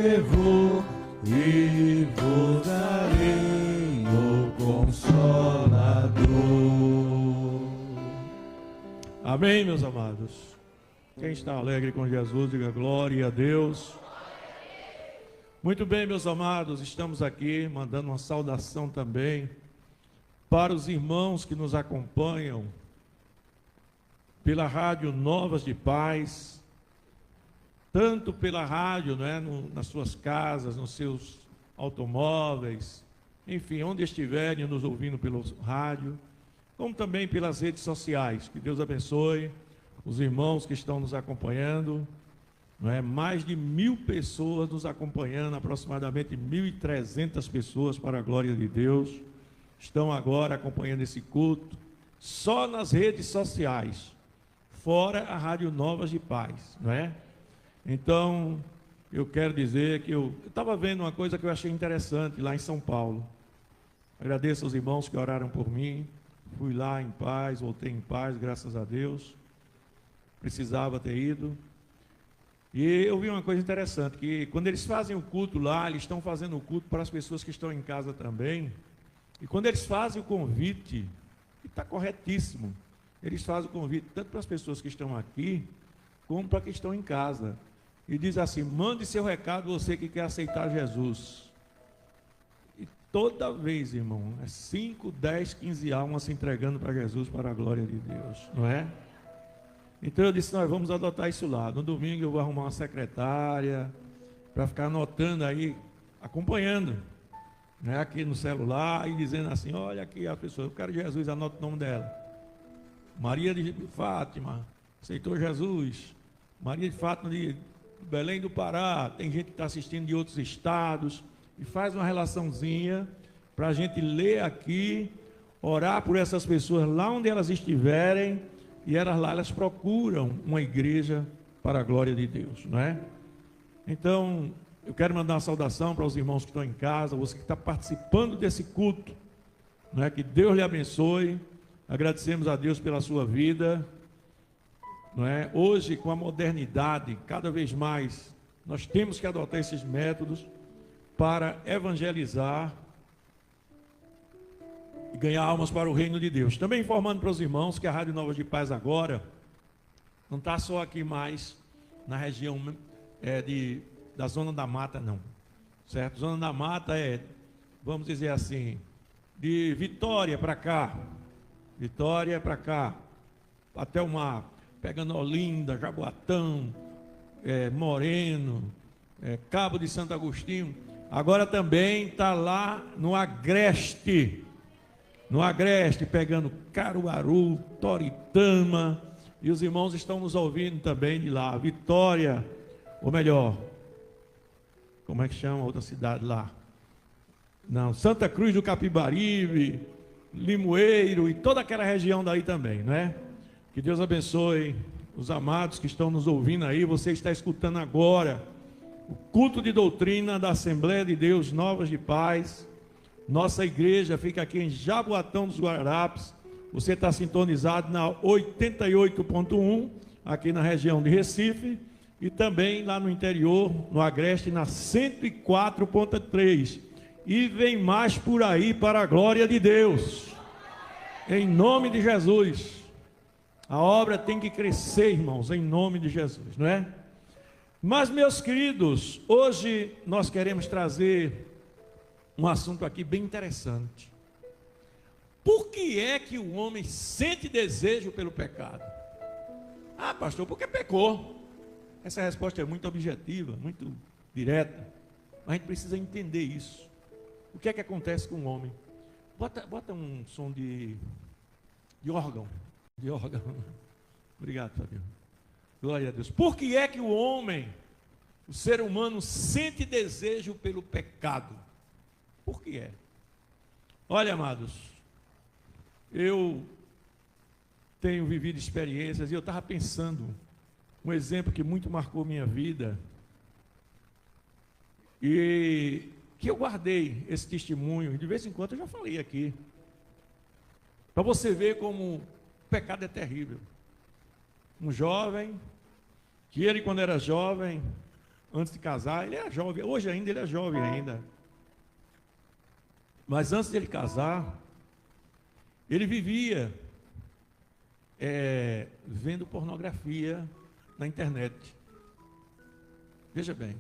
fervor e vos darei o Consolador. Amém, meus amados. Quem está alegre com Jesus, diga glória a Deus. Muito bem, meus amados, estamos aqui mandando uma saudação também para os irmãos que nos acompanham pela Rádio Novas de Paz, tanto pela rádio, nas suas casas, nos seus automóveis, enfim, onde estiverem nos ouvindo pelo rádio, como também pelas redes sociais. Que Deus abençoe os irmãos que estão nos acompanhando, mais de 1000 pessoas nos acompanhando, aproximadamente 1.300 pessoas, para a glória de Deus, estão agora acompanhando esse culto, só nas redes sociais, fora a Rádio Novas de Paz, Então, eu quero dizer que eu estava vendo uma coisa que eu achei interessante lá em São Paulo. Agradeço aos irmãos que oraram por mim, fui lá em paz, voltei em paz, graças a Deus, precisava ter ido. E eu vi uma coisa interessante, que quando eles fazem o culto lá, eles estão fazendo o culto para as pessoas que estão em casa também, e quando eles fazem o convite, que está corretíssimo, eles fazem o convite tanto para as pessoas que estão aqui, como para que estão em casa, e diz assim: mande seu recado, você que quer aceitar Jesus. E toda vez, irmão, 5, 10, 15 almas se entregando para Jesus, para a glória de Deus, não é? Então eu disse: nós vamos adotar isso lá. No domingo eu vou arrumar uma secretária para ficar anotando aí, acompanhando, aqui no celular, e dizendo assim: olha aqui a pessoa, eu quero Jesus, anota o nome dela. Maria de Fátima aceitou Jesus. Maria de Fátima de Belém do Pará. Tem gente que está assistindo de outros estados, e faz uma relaçãozinha para a gente ler aqui, orar por essas pessoas lá onde elas estiverem, e elas procuram uma igreja para a glória de Deus, Então, eu quero mandar uma saudação para os irmãos que estão em casa, você que está participando desse culto, que Deus lhe abençoe. Agradecemos a Deus pela sua vida, Hoje, com a modernidade, cada vez mais, nós temos que adotar esses métodos para evangelizar e ganhar almas para o reino de Deus. Também informando para os irmãos que a Rádio Novas de Paz agora não está só aqui mais na região da Zona da Mata, não, certo? Zona da Mata vamos dizer assim, de Vitória para cá, até o mar, pegando Olinda, Jaboatão, Moreno, Cabo de Santo Agostinho. Agora também está lá no Agreste, pegando Caruaru, Toritama, e os irmãos estão nos ouvindo também de lá. Vitória, ou melhor, como é que chama a outra cidade lá? Não, Santa Cruz do Capibaribe, Limoeiro e toda aquela região daí também, Que Deus abençoe os amados que estão nos ouvindo aí. Você está escutando agora o culto de doutrina da Assembleia de Deus Novas de Paz. Nossa igreja fica aqui em Jaboatão dos Guararapes. Você está sintonizado na 88.1, aqui na região de Recife, e também lá no interior, no Agreste, na 104.3. E vem mais por aí, para a glória de Deus, em nome de Jesus. A obra tem que crescer, irmãos, em nome de Jesus, Mas, meus queridos, hoje nós queremos trazer um assunto aqui bem interessante. Por que é que o homem sente desejo pelo pecado? Ah, pastor, porque pecou. Essa resposta é muito objetiva, muito direta, mas a gente precisa entender isso. O que é que acontece com o homem? Bota um som de órgão. Obrigado, Fabio. Glória a Deus. Por que é que o homem, o ser humano, sente desejo pelo pecado? Por que é? Olha, amados, eu tenho vivido experiências, e eu estava pensando, um exemplo que muito marcou minha vida, e que eu guardei esse testemunho, de vez em quando eu já falei aqui, para você ver como o pecado é terrível. Um jovem, que ele quando era jovem, antes de casar, ele era jovem, hoje ainda ele é jovem ainda. Mas antes dele casar, ele vivia vendo pornografia na internet. Veja bem,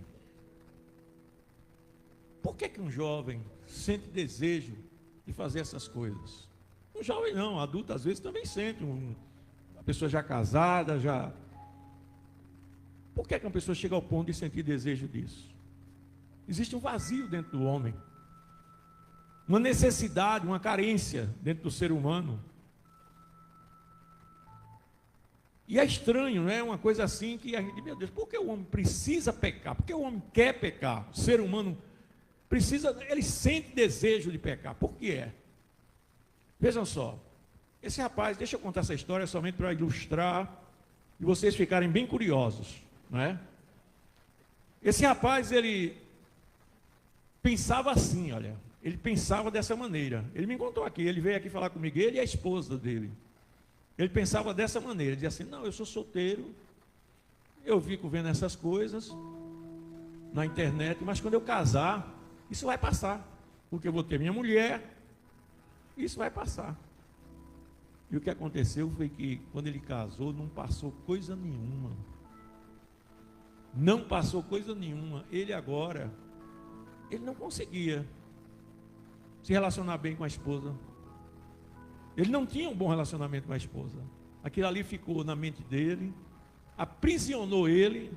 por que um jovem sente desejo de fazer essas coisas? Um jovem não, adulto às vezes também sente, uma pessoa já casada, já... Por que uma pessoa chega ao ponto de sentir desejo disso? Existe um vazio dentro do homem, uma necessidade, uma carência dentro do ser humano. E é estranho, não é? Uma coisa assim que a gente, meu Deus, por que o homem precisa pecar? Por que o homem quer pecar? O ser humano precisa, ele sente desejo de pecar. Por que é? Vejam só, esse rapaz, deixa eu contar essa história somente para ilustrar e vocês ficarem bem curiosos, não é? Esse rapaz, ele pensava assim, olha, ele pensava dessa maneira. Ele me contou aqui, ele veio aqui falar comigo, ele e a esposa dele. Ele pensava dessa maneira, ele dizia assim, não, eu sou solteiro, eu fico vendo essas coisas na internet, mas quando eu casar, isso vai passar, porque eu vou ter minha mulher, isso vai passar. E o que aconteceu foi que, quando ele casou, não passou coisa nenhuma. Não passou coisa nenhuma. Ele agora, ele não conseguia se relacionar bem com a esposa. Ele não tinha um bom relacionamento com a esposa. Aquilo ali ficou na mente dele, aprisionou ele,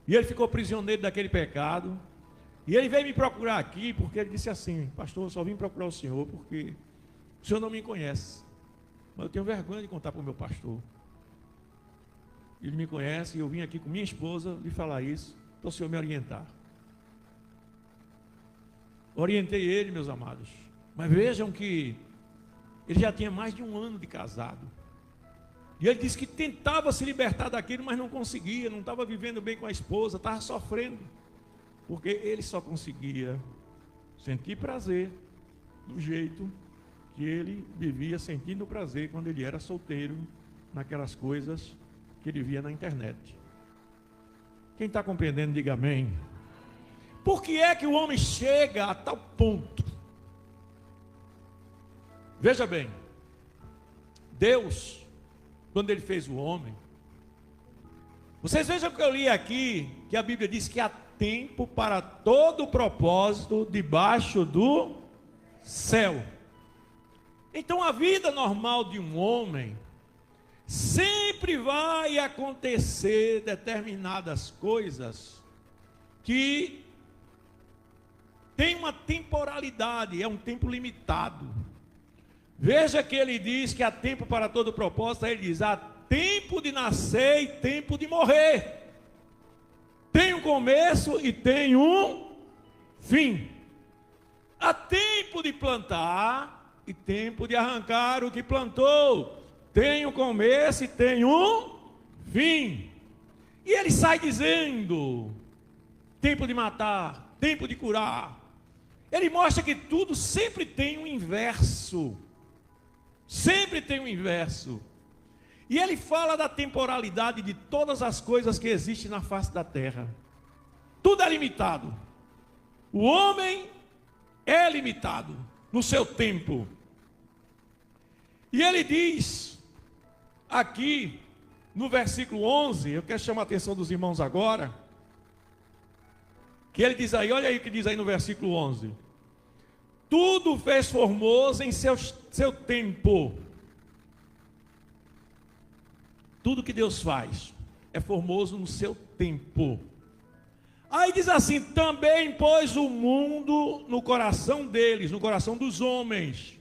e ele ficou prisioneiro daquele pecado. E ele veio me procurar aqui, porque ele disse assim, pastor, eu só vim procurar o senhor, porque o senhor não me conhece, mas eu tenho vergonha de contar para o meu pastor. Ele me conhece, e eu vim aqui com minha esposa lhe falar isso, para o senhor me orientar. Orientei ele, meus amados, mas vejam que ele já tinha mais de 1 ano de casado. E ele disse que tentava se libertar daquilo, mas não conseguia, não estava vivendo bem com a esposa, estava sofrendo. Porque ele só conseguia sentir prazer do jeito que ele vivia sentindo prazer quando ele era solteiro, naquelas coisas que ele via na internet. Quem está compreendendo, diga amém. Por que é que o homem chega a tal ponto? Veja bem, Deus, quando ele fez o homem, vocês vejam que eu li aqui, que a Bíblia diz que há tempo para todo o propósito debaixo do céu. Então a vida normal de um homem, sempre vai acontecer determinadas coisas que tem uma temporalidade, é um tempo limitado. Veja que ele diz que há tempo para todo propósito, aí ele diz, há tempo de nascer e tempo de morrer. Tem um começo e tem um fim. Há tempo de plantar e tempo de arrancar o que plantou. Tem um começo e tem um fim. E ele sai dizendo, tempo de matar, tempo de curar. Ele mostra que tudo sempre tem um inverso. Sempre tem um inverso. E ele fala da temporalidade de todas as coisas que existem na face da terra. Tudo é limitado. O homem é limitado no seu tempo. E ele diz aqui no versículo 11, eu quero chamar a atenção dos irmãos agora, que ele diz aí, olha aí o que diz aí no versículo 11. Tudo fez formoso em seu tempo. Tudo que Deus faz é formoso no seu tempo. Aí diz assim, também pôs o mundo no coração deles, no coração dos homens,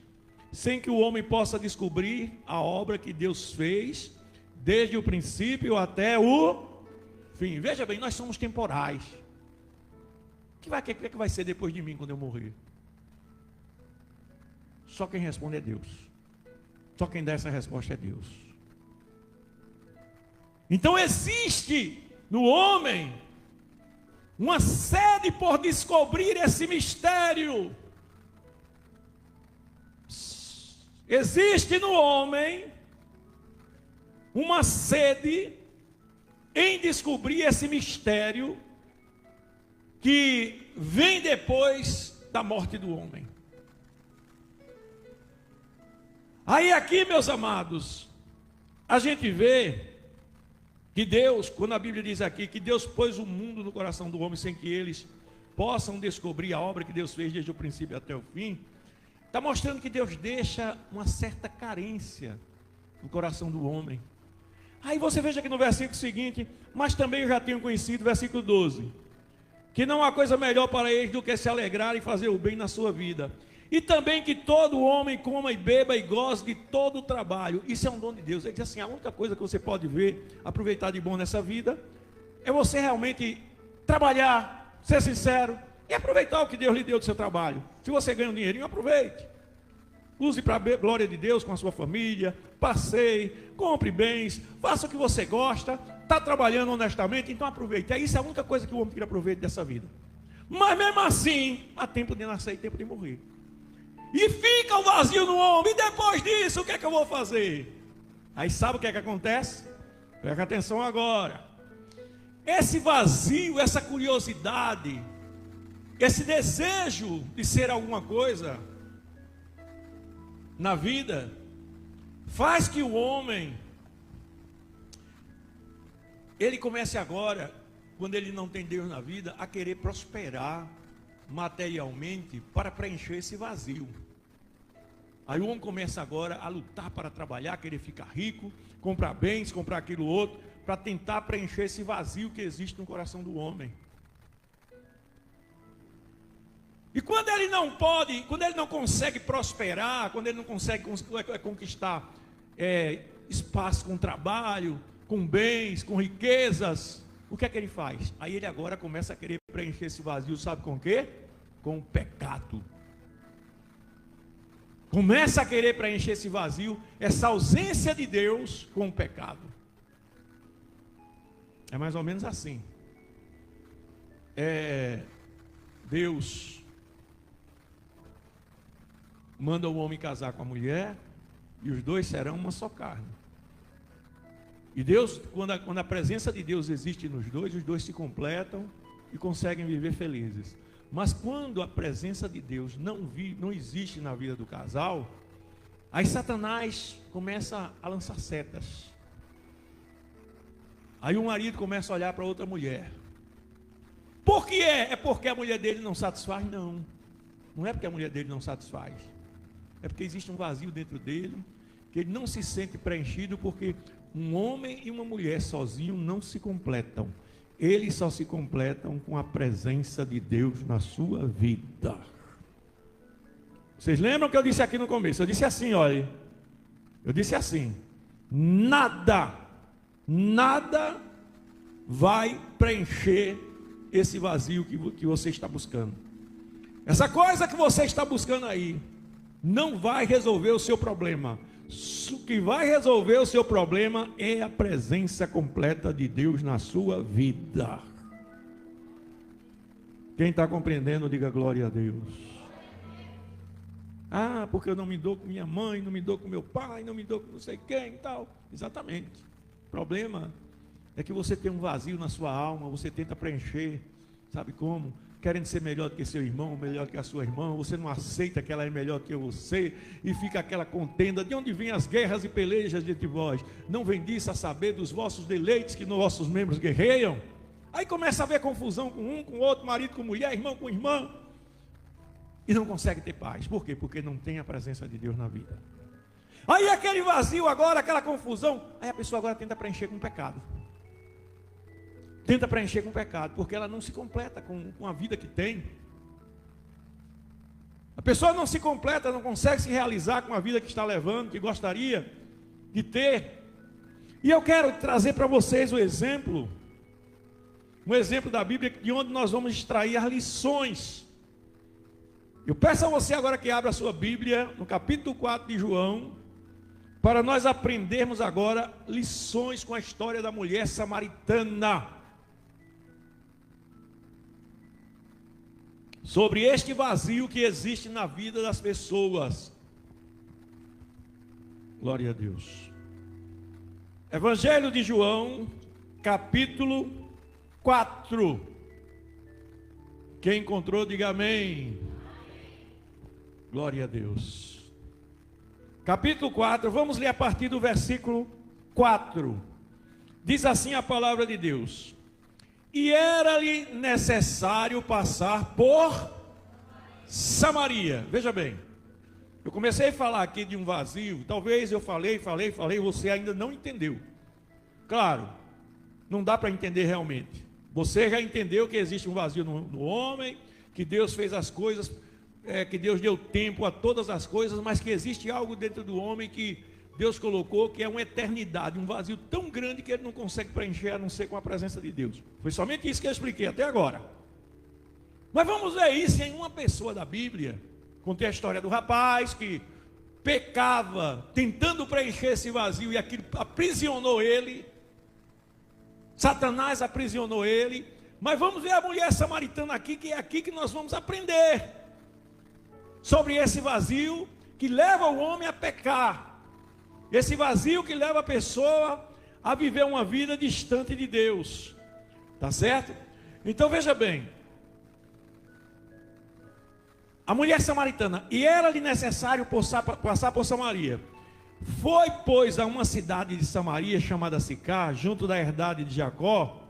sem que o homem possa descobrir a obra que Deus fez, desde o princípio até o fim. Veja bem, nós somos temporais. O que é que vai ser depois de mim quando eu morrer? Só quem responde é Deus. Só quem dá essa resposta é Deus. Então existe no homem uma sede por descobrir esse mistério. Existe no homem uma sede em descobrir esse mistério que vem depois da morte do homem. Aí aqui, meus amados, a gente vê que Deus, quando a Bíblia diz aqui que Deus pôs o mundo no coração do homem sem que eles possam descobrir a obra que Deus fez desde o princípio até o fim, está mostrando que Deus deixa uma certa carência no coração do homem. Aí você veja aqui no versículo seguinte: mas também eu já tenho conhecido, versículo 12, que não há coisa melhor para eles do que se alegrar e fazer o bem na sua vida. E também que todo homem coma e beba e goze de todo o trabalho. Isso é um dom de Deus. Ele diz assim: a única coisa que você pode ver, aproveitar de bom nessa vida, é você realmente trabalhar, ser sincero e aproveitar o que Deus lhe deu do seu trabalho. Se você ganha um dinheirinho, aproveite. Use para a glória de Deus com a sua família, passeie, compre bens, faça o que você gosta, está trabalhando honestamente, então aproveite. Isso é a única coisa que o homem tira proveito dessa vida. Mas mesmo assim, há tempo de nascer e tempo de morrer. E fica o vazio no homem. E depois disso, o que é que eu vou fazer? Aí sabe o que é que acontece? Presta atenção agora. Esse vazio, essa curiosidade, esse desejo de ser alguma coisa na vida, faz que o homem, ele comece agora, quando ele não tem Deus na vida, a querer prosperar materialmente para preencher esse vazio. Aí o homem começa agora a lutar para trabalhar, querer ficar rico, comprar bens, comprar aquilo outro, para tentar preencher esse vazio que existe no coração do homem. E quando ele não pode, quando ele não consegue prosperar, quando ele não consegue conquistar espaço com trabalho, com bens, com riquezas, o que é que ele faz? Aí ele agora começa a querer preencher esse vazio, sabe com o quê? Com o pecado. Começa a querer preencher esse vazio, essa ausência de Deus, com o pecado. É mais ou menos assim. Deus manda o homem casar com a mulher e os dois serão uma só carne. E Deus, quando a presença de Deus existe nos dois, os dois se completam e conseguem viver felizes. Mas quando a presença de Deus não existe na vida do casal, aí Satanás começa a lançar setas. Aí o marido começa a olhar para outra mulher. Por que é? É porque a mulher dele não satisfaz? Não. Não é porque a mulher dele não satisfaz. É porque existe um vazio dentro dele, que ele não se sente preenchido, porque um homem e uma mulher sozinhos não se completam. Eles só se completam com a presença de Deus na sua vida. Vocês lembram que eu disse aqui no começo? Eu disse assim, olha. Eu disse assim: nada vai preencher esse vazio que você está buscando. Essa coisa que você está buscando aí não vai resolver o seu problema. O que vai resolver o seu problema é a presença completa de Deus na sua vida. Quem está compreendendo, diga glória a Deus. Ah, porque eu não me dou com minha mãe, não me dou com meu pai, não me dou com não sei quem e tal. Exatamente. O problema é que você tem um vazio na sua alma, você tenta preencher, sabe como? Querendo ser melhor do que seu irmão, melhor que a sua irmã, você não aceita que ela é melhor que você, e fica aquela contenda. De onde vêm as guerras e pelejas entre vós? Não vem disso a saber dos vossos deleites que nos vossos membros guerreiam? Aí começa a haver confusão com um, com outro, marido com mulher, irmão com irmã, e não consegue ter paz. Por quê? Porque não tem a presença de Deus na vida. Aí aquele vazio agora, aquela confusão, aí a pessoa agora tenta preencher com pecado. Tenta preencher com pecado, porque ela não se completa com a vida que tem. A pessoa não se completa, não consegue se realizar com a vida que está levando, que gostaria de ter. E eu quero trazer para vocês um exemplo da Bíblia, de onde nós vamos extrair as lições. Eu peço a você agora que abra a sua Bíblia, no capítulo 4 de João, para nós aprendermos agora lições com a história da mulher samaritana. Sobre este vazio que existe na vida das pessoas. Glória a Deus. Evangelho de João, capítulo 4. Quem encontrou, diga amém. Glória a Deus. Capítulo 4, vamos ler a partir do versículo 4. Diz assim a palavra de Deus: e era-lhe necessário passar por Samaria. Veja bem, eu comecei a falar aqui de um vazio, talvez eu falei, você ainda não entendeu. Claro, não dá para entender realmente. Você já entendeu que existe um vazio no homem, que Deus fez as coisas, que Deus deu tempo a todas as coisas, mas que existe algo dentro do homem que Deus colocou, que é uma eternidade, um vazio tão grande que ele não consegue preencher, a não ser com a presença de Deus. Foi somente isso que eu expliquei até agora. Mas vamos ver isso em uma pessoa da Bíblia. Contei a história do rapaz que pecava, tentando preencher esse vazio, e aquilo aprisionou ele. Satanás aprisionou ele. Mas vamos ver a mulher samaritana aqui, que é aqui que nós vamos aprender sobre esse vazio que leva o homem a pecar. Esse vazio que leva a pessoa a viver uma vida distante de Deus. Tá certo? Então veja bem. A mulher samaritana, e era-lhe necessário passar por Samaria. Foi, pois, a uma cidade de Samaria chamada Sicar, junto da herdade de Jacó,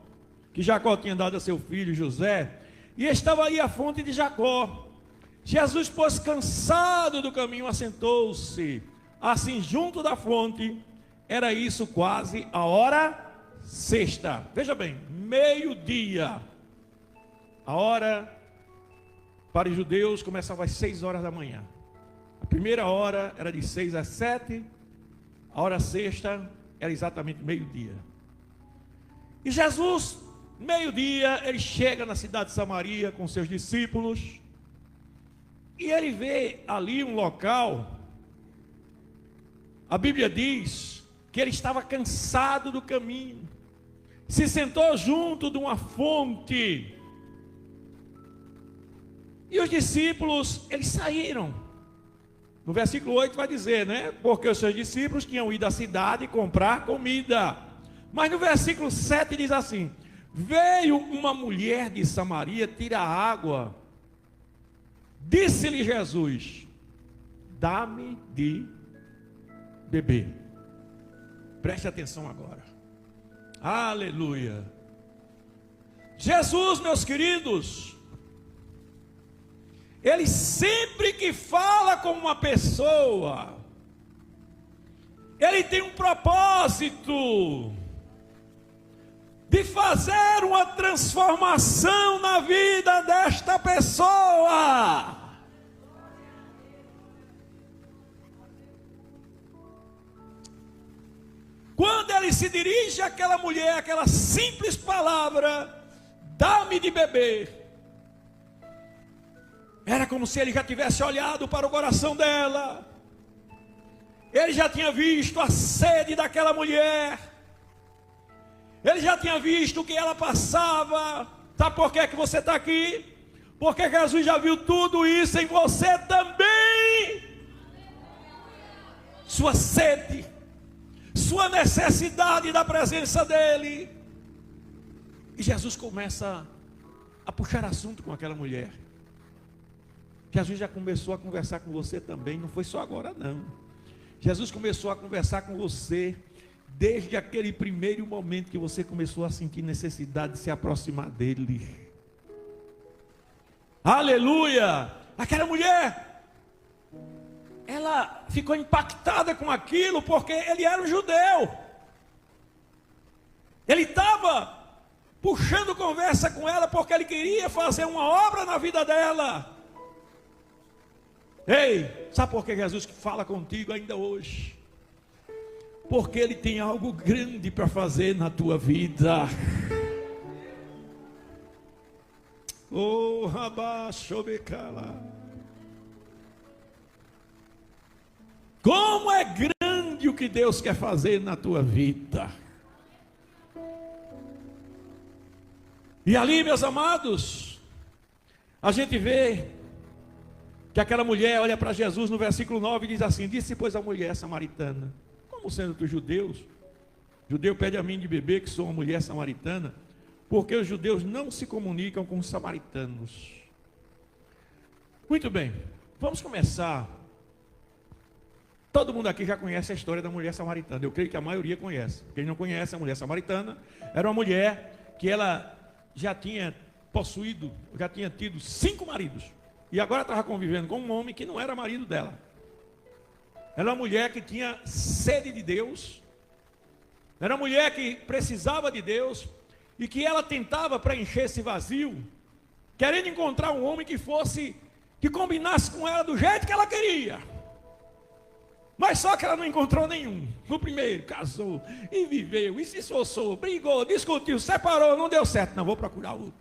que Jacó tinha dado a seu filho José, e estava ali a fonte de Jacó. Jesus, pois, cansado do caminho, assentou-se assim junto da fonte. Era isso quase a hora sexta. Veja bem, meio-dia. A hora para os judeus começava às 6 horas da manhã. A primeira hora era de 6 às 7. A hora sexta era exatamente meio-dia. E Jesus, meio-dia, ele chega na cidade de Samaria com seus discípulos. E ele vê ali um local. A Bíblia diz que ele estava cansado do caminho. Se sentou junto de uma fonte. E os discípulos, eles saíram. No versículo 8 vai dizer, né? Porque os seus discípulos tinham ido à cidade comprar comida. Mas no versículo 7 diz assim: veio uma mulher de Samaria tirar água. Disse-lhe Jesus: dá-me de beber. Preste atenção agora. Aleluia. Jesus, meus queridos, ele sempre que fala com uma pessoa, ele tem um propósito de fazer uma transformação na vida desta pessoa. Quando ele se dirige àquela mulher, aquela simples palavra, dá-me de beber, era como se ele já tivesse olhado para o coração dela. Ele já tinha visto a sede daquela mulher. Ele já tinha visto o que ela passava. Sabe por que você está aqui? Porque Jesus já viu tudo isso em você também. Sua sede, sua necessidade da presença dele. E Jesus começa a puxar assunto com aquela mulher. Jesus já começou a conversar com você também, não foi só agora não. Jesus começou a conversar com você desde aquele primeiro momento que você começou a sentir necessidade de se aproximar dele. Aleluia! Aquela mulher, ela ficou impactada com aquilo, porque ele era um judeu. Ele estava puxando conversa com ela, porque ele queria fazer uma obra na vida dela. Ei, sabe por que Jesus fala contigo ainda hoje? Porque Ele tem algo grande para fazer na tua vida. Oh, Rabachobecala. Como é grande o que Deus quer fazer na tua vida. E ali, meus amados, a gente vê que aquela mulher olha para Jesus no versículo 9 e diz assim: disse, pois, a mulher samaritana: como sendo dos judeus, Judeu pede a mim de beber, que sou uma mulher samaritana, porque os judeus não se comunicam com os samaritanos. Muito bem, vamos começar. Todo mundo aqui já conhece a história da mulher samaritana. Eu creio que a maioria conhece. Quem não conhece, a mulher samaritana era uma mulher que ela já tinha possuído, já tinha tido 5 maridos. E agora estava convivendo com um homem que não era marido dela. Era uma mulher que tinha sede de Deus. Era uma mulher que precisava de Deus. E que ela tentava preencher esse vazio, querendo encontrar um homem que combinasse com ela do jeito que ela queria. Mas só que ela não encontrou nenhum. No primeiro, casou, e viveu, e se esforçou, brigou, discutiu, separou, não deu certo. Não, vou procurar outro.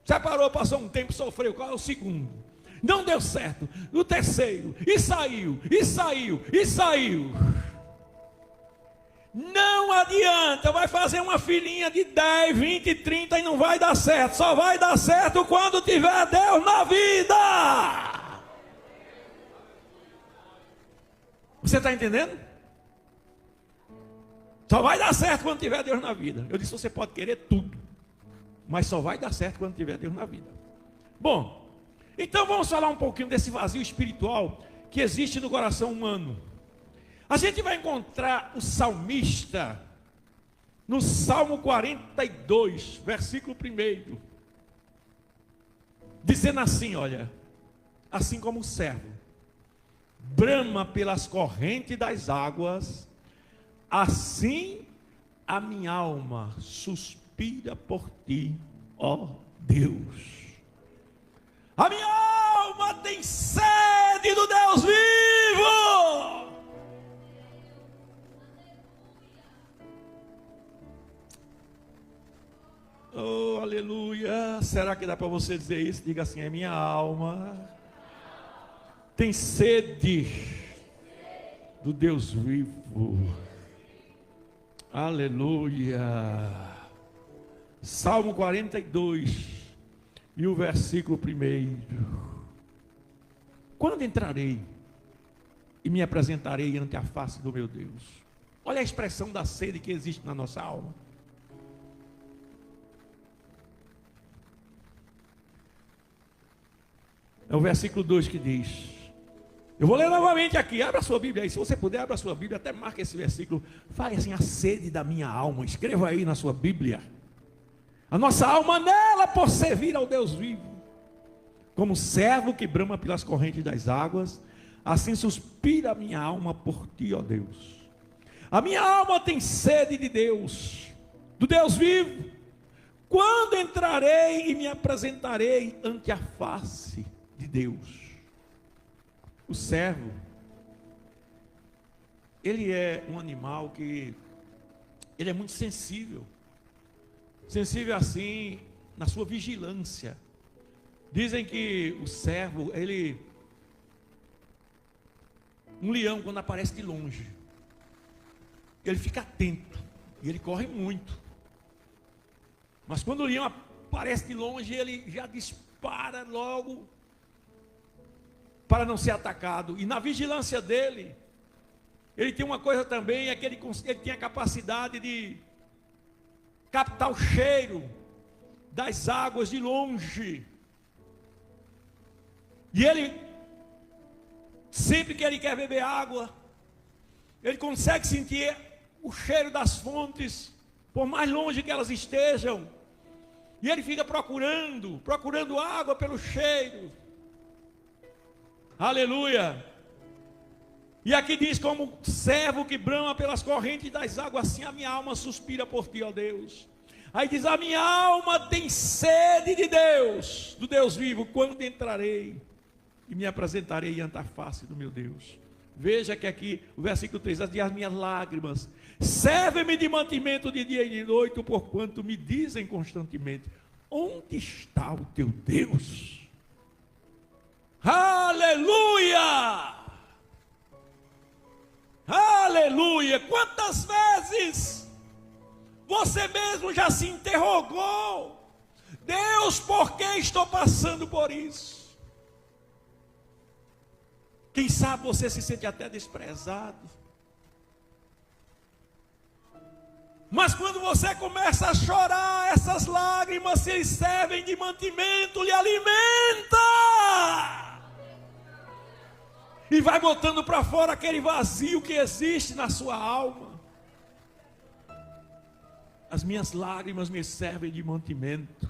Separou, passou um tempo, sofreu. Qual é o segundo? Não deu certo. O terceiro, e saiu, e saiu, e saiu. Não adianta, vai fazer uma filhinha de 10, 20, 30 e não vai dar certo. Só vai dar certo quando tiver Deus na vida. Você está entendendo? Só vai dar certo quando tiver Deus na vida. Eu disse, você pode querer tudo, mas só vai dar certo quando tiver Deus na vida. Bom, então vamos falar um pouquinho desse vazio espiritual que existe no coração humano. A gente vai encontrar o salmista no Salmo 42, versículo 1, dizendo assim, olha, assim como o servo brama pelas correntes das águas, assim a minha alma suspira por ti, ó Deus. A minha alma tem sede do Deus vivo. Oh, aleluia. Será que dá para você dizer isso? Diga assim, a minha alma tem sede do Deus vivo. Aleluia. Salmo 42 e o versículo 1. Quando entrarei e me apresentarei ante a face do meu Deus. Olha a expressão da sede que existe na nossa alma. É o versículo 2 que diz. Eu vou ler novamente aqui. Abra a sua Bíblia aí. Se você puder, abra a sua Bíblia. Até marque esse versículo. Fale assim, a sede da minha alma. Escreva aí na sua Bíblia. A nossa alma nela por servir ao Deus vivo. Como servo que brama pelas correntes das águas, assim suspira a minha alma por ti, ó Deus. A minha alma tem sede de Deus, do Deus vivo. Quando entrarei e me apresentarei ante a face de Deus. O servo, ele é um animal que ele é muito sensível assim na sua vigilância. Dizem que o servo, um leão quando aparece de longe, ele fica atento e ele corre muito. Mas quando o leão aparece de longe, ele já dispara logo para não ser atacado. E na vigilância dele, ele tem uma coisa também, é que ele tem a capacidade de captar o cheiro das águas de longe. E ele, sempre que ele quer beber água, ele consegue sentir o cheiro das fontes, por mais longe que elas estejam. E ele fica procurando água pelo cheiro. Aleluia. E aqui diz, como servo que brama pelas correntes das águas, assim a minha alma suspira por ti, ó Deus. Aí diz, a minha alma tem sede de Deus, do Deus vivo. Quando entrarei e me apresentarei ante a face do meu Deus. Veja que aqui o versículo 3, as minhas lágrimas servem-me de mantimento de dia e de noite, porquanto me dizem constantemente, onde está o teu Deus? Aleluia! Aleluia! Quantas vezes você mesmo já se interrogou, Deus, por que estou passando por isso? Quem sabe você se sente até desprezado. Mas quando você começa a chorar, essas lágrimas, se servem de mantimento, lhe alimenta. E vai botando para fora aquele vazio que existe na sua alma. As minhas lágrimas me servem de mantimento.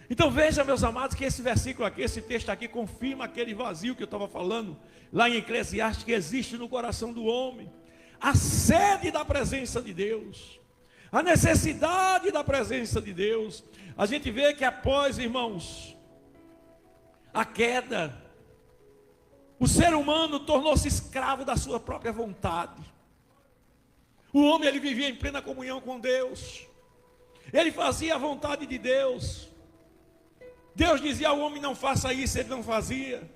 Então veja, meus amados, que esse versículo aqui, esse texto aqui, confirma aquele vazio que eu estava falando, lá em Eclesiastes, que existe no coração do homem. A sede da presença de Deus, a necessidade da presença de Deus. A gente vê que após, irmãos, a queda, o ser humano tornou-se escravo da sua própria vontade. O homem, ele vivia em plena comunhão com Deus. Ele fazia a vontade de Deus. Deus dizia ao homem: não faça isso, ele não fazia.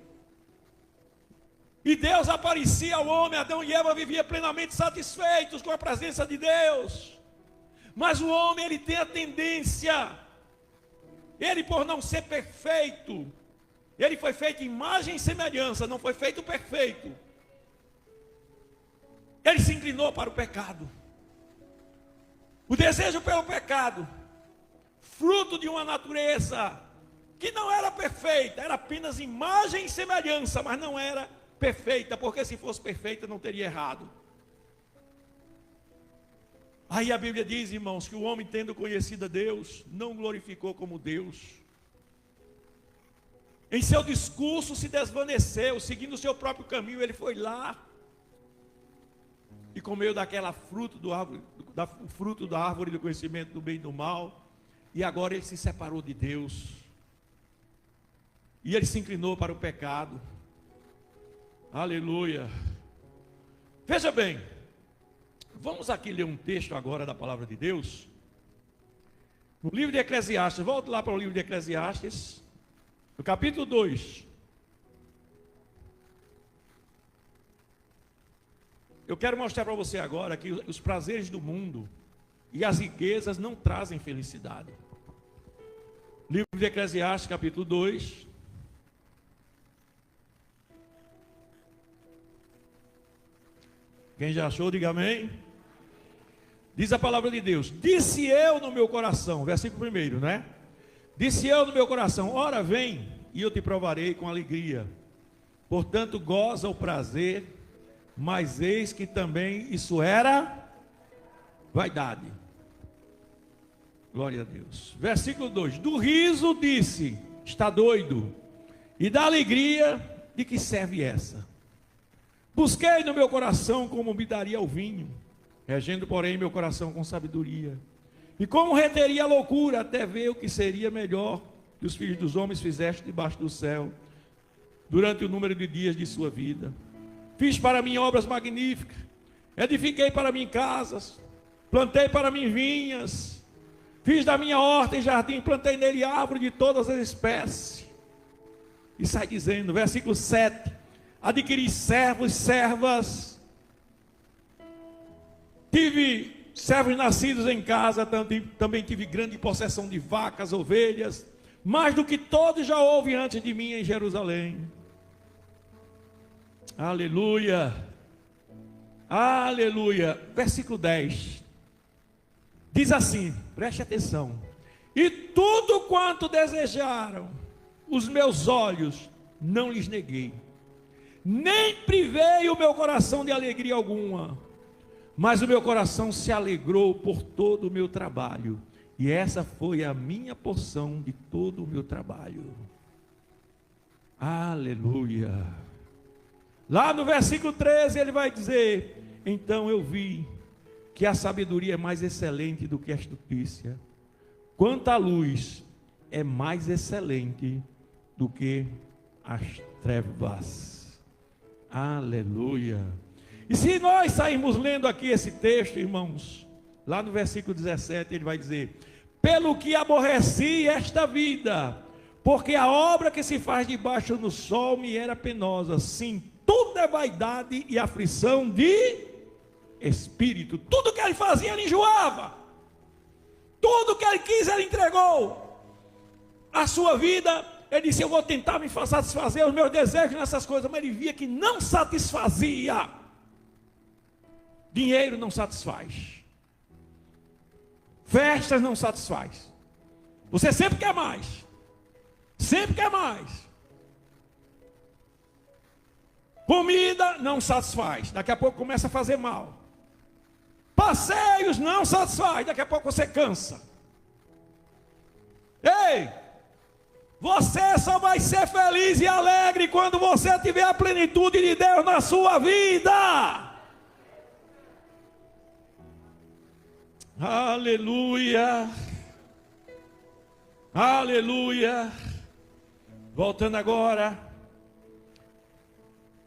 E Deus aparecia ao homem. Adão e Eva viviam plenamente satisfeitos com a presença de Deus. Mas o homem, ele tem a tendência, ele, por não ser perfeito, ele foi feito em imagem e semelhança, não foi feito perfeito. Ele se inclinou para o pecado. O desejo pelo pecado, fruto de uma natureza que não era perfeita, era apenas imagem e semelhança, mas não era perfeita, porque se fosse perfeita não teria errado. Aí a Bíblia diz, irmãos, que o homem, tendo conhecido a Deus, não glorificou como Deus. Em seu discurso se desvaneceu, seguindo o seu próprio caminho. Ele foi lá e comeu daquela fruto da árvore do conhecimento do bem e do mal, e agora ele se separou de Deus, e ele se inclinou para o pecado. Aleluia. Veja bem, vamos aqui ler um texto agora da palavra de Deus, no livro de Eclesiastes. Volte lá para o livro de Eclesiastes, no capítulo 2. Eu quero mostrar para você agora que os prazeres do mundo e as riquezas não trazem felicidade. Livro de Eclesiastes, capítulo 2. Quem já achou, diga amém. Diz a palavra de Deus: disse eu no meu coração, versículo 1, né? Disse eu no meu coração: ora vem, e eu te provarei com alegria. Portanto, goza o prazer. Mas eis que também isso era vaidade. Glória a Deus. Versículo 2: do riso disse: está doido. E da alegria, de que serve essa? Busquei no meu coração como me daria o vinho, regendo porém meu coração com sabedoria. E como reteria a loucura, até ver o que seria melhor que os filhos dos homens fizeste debaixo do céu, durante o número de dias de sua vida. Fiz para mim obras magníficas, edifiquei para mim casas, plantei para mim vinhas, fiz da minha horta e jardim, plantei nele árvore de todas as espécies. E sai dizendo, versículo 7, adquiri servos, servas, tive servos nascidos em casa, também tive grande possessão de vacas, ovelhas, mais do que todos já houve antes de mim em Jerusalém. Aleluia, aleluia. Versículo 10 diz assim, preste atenção: e tudo quanto desejaram os meus olhos, não lhes neguei, nem privei o meu coração de alegria alguma, mas o meu coração se alegrou por todo o meu trabalho, e essa foi a minha porção de todo o meu trabalho. Aleluia. Lá no versículo 13 ele vai dizer: então eu vi que a sabedoria é mais excelente do que a astutícia, quanto a luz é mais excelente do que as trevas. Aleluia. E se nós sairmos lendo aqui esse texto, irmãos, lá no versículo 17 ele vai dizer: pelo que aborreci esta vida, porque a obra que se faz debaixo do sol me era penosa. Sim, tudo é vaidade e aflição de espírito. Tudo que ele fazia, ele enjoava. Tudo que ele quis, ele entregou. A sua vida, ele disse: eu vou tentar me satisfazer os meus desejos nessas coisas, mas ele via que não satisfazia. Dinheiro não satisfaz. Festas não satisfaz. Você sempre quer mais. Sempre quer mais. Comida não satisfaz. Daqui a pouco começa a fazer mal. Passeios não satisfaz. Daqui a pouco você cansa. Ei! Você só vai ser feliz e alegre quando você tiver a plenitude de Deus na sua vida. Aleluia. Aleluia. Voltando agora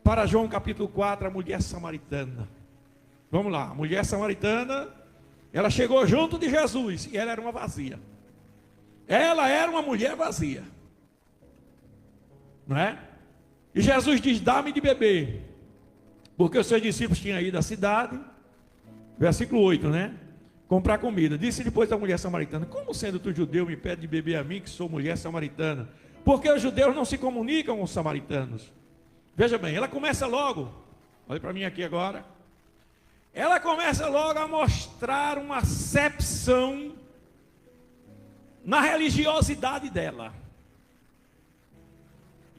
para João capítulo 4, a mulher samaritana. Vamos lá, a mulher samaritana, ela chegou junto de Jesus e ela era uma vazia. Ela era uma mulher vazia. Não é? E Jesus diz: dá-me de beber. Porque os seus discípulos tinham ido à cidade, versículo 8, né? Comprar comida. Disse depois a mulher samaritana: como sendo tu judeu me pede de beber a mim, que sou mulher samaritana? Porque os judeus não se comunicam com os samaritanos. Veja bem, ela começa logo, olha para mim aqui agora. Ela começa logo a mostrar uma acepção na religiosidade dela.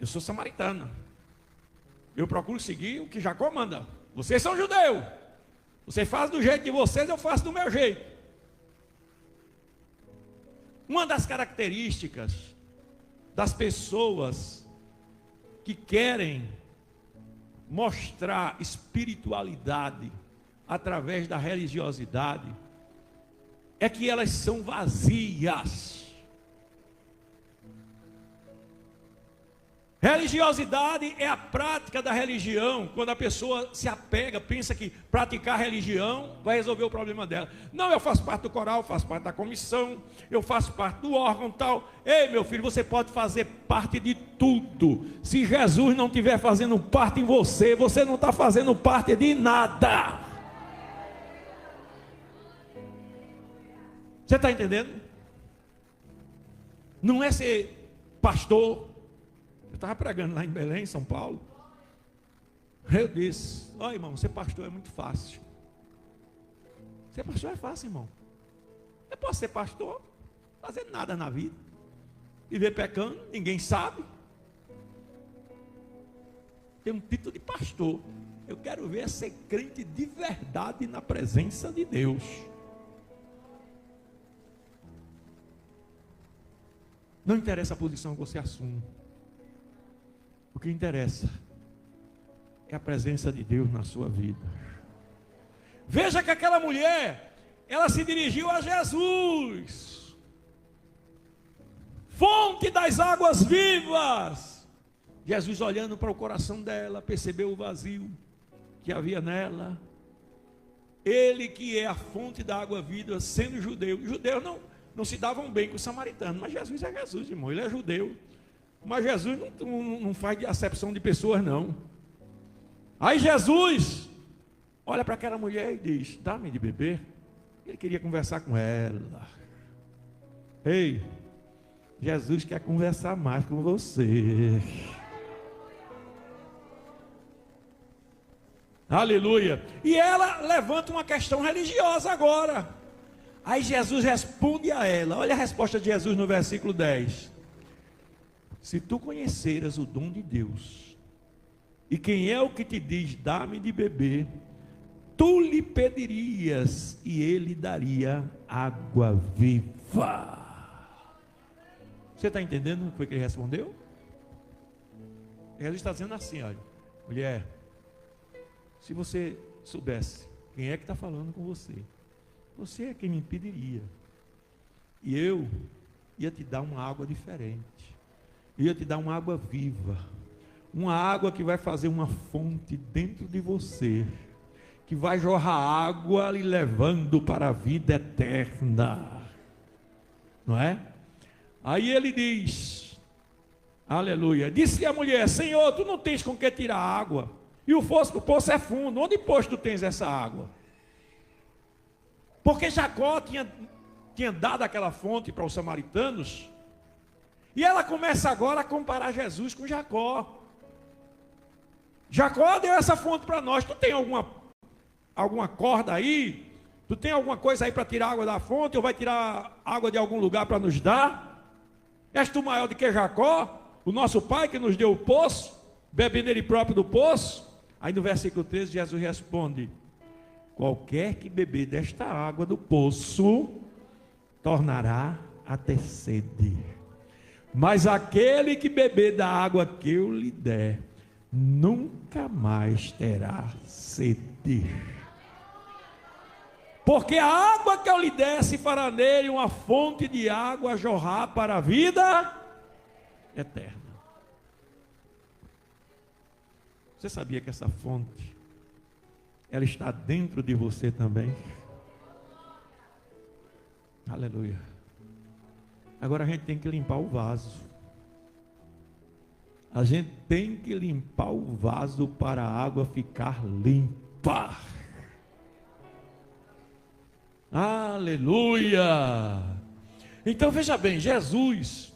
Eu sou samaritana. Eu procuro seguir o que Jacó manda. Vocês são judeus. Vocês fazem do jeito de vocês, eu faço do meu jeito. Uma das características das pessoas que querem mostrar espiritualidade através da religiosidade é que elas são vazias. Religiosidade é a prática da religião, quando a pessoa se apega, pensa que praticar religião vai resolver o problema dela. Não, eu faço parte do coral, faço parte da comissão, eu faço parte do órgão tal. Ei, meu filho, você pode fazer parte de tudo. Se Jesus não estiver fazendo parte em você, você não está fazendo parte de nada. Você está entendendo? Não é ser pastor. Eu estava pregando lá em Belém, São Paulo. Eu disse: ó, irmão, ser pastor é muito fácil. Ser pastor é fácil, irmão. Eu posso ser pastor, fazer nada na vida, viver pecando, ninguém sabe. Tem um título de pastor. Eu quero ver ser crente de verdade na presença de Deus. Não interessa a posição que você assume. O que interessa é a presença de Deus na sua vida. Veja que aquela mulher, ela se dirigiu a Jesus, fonte das águas vivas. Jesus, olhando para o coração dela, percebeu o vazio que havia nela. Ele que é a fonte da água viva, sendo judeu. Os judeus não se davam bem com os samaritanos, mas Jesus é Jesus, irmão, ele é judeu. Mas Jesus não faz de acepção de pessoas, não. Aí Jesus olha para aquela mulher e diz: dá-me de beber. Ele queria conversar com ela. Ei, Jesus quer conversar mais com você. Aleluia. E ela levanta uma questão religiosa agora. Aí Jesus responde a ela. Olha a resposta de Jesus no versículo 10. Se tu conheceras o dom de Deus, e quem é o que te diz, dá-me de beber, tu lhe pedirias, e ele daria água viva. Você está entendendo o que foi que ele respondeu? Ele está dizendo assim: olha, mulher, se você soubesse quem é que está falando com você, você é quem me pediria, e eu ia te dar uma água diferente. Ia te dar uma água viva, uma água que vai fazer uma fonte dentro de você, que vai jorrar água lhe levando para a vida eterna, não é? Aí ele diz, aleluia, disse a mulher: Senhor, tu não tens com que tirar água, e o poço é fundo, onde pois tu tens essa água? Porque Jacó tinha dado aquela fonte para os samaritanos. E ela começa agora a comparar Jesus com Jacó. Jacó deu essa fonte para nós. Tu tem alguma corda aí Tu tem alguma coisa aí para tirar água da fonte, ou vai tirar água de algum lugar para nos dar? És tu maior do que Jacó, o nosso pai que nos deu o poço, bebendo ele próprio do poço? Aí no versículo 13, Jesus responde: qualquer que beber desta água do poço, tornará a ter sede. Mas aquele que beber da água que eu lhe der, nunca mais terá sede. Porque a água que eu lhe der se fará nele uma fonte de água a jorrar para a vida eterna. Você sabia que essa fonte, ela está dentro de você também? Aleluia. Agora a gente tem que limpar o vaso. A gente tem que limpar o vaso para a água ficar limpa. Aleluia. Então veja bem, Jesus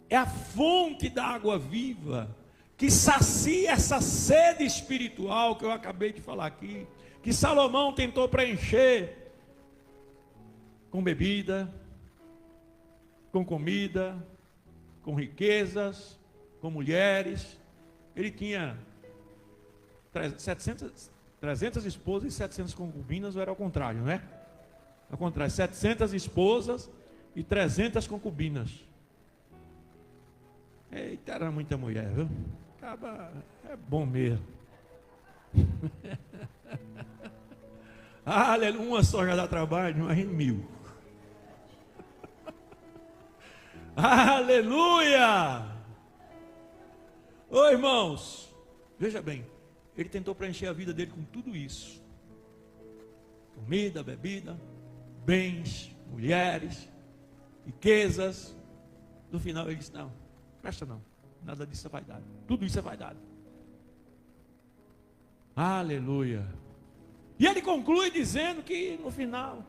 é a fonte da água viva que sacia essa sede espiritual que eu acabei de falar aqui, que Salomão tentou preencher com bebida, com comida, com riquezas, com mulheres. Ele tinha 300 esposas e 700 concubinas, ou era ao contrário, né? Ao contrário, 700 esposas e 300 concubinas. Eita, era muita mulher, viu? Acaba, é bom mesmo. Aleluia, uma só já dá trabalho, mas 1000. Aleluia! Ô irmãos, veja bem, ele tentou preencher a vida dele com tudo isso: comida, bebida, bens, mulheres, riquezas. No final ele disse: não, presta não, nada disso é vaidade, tudo isso é vaidade. Aleluia! E ele conclui dizendo que no final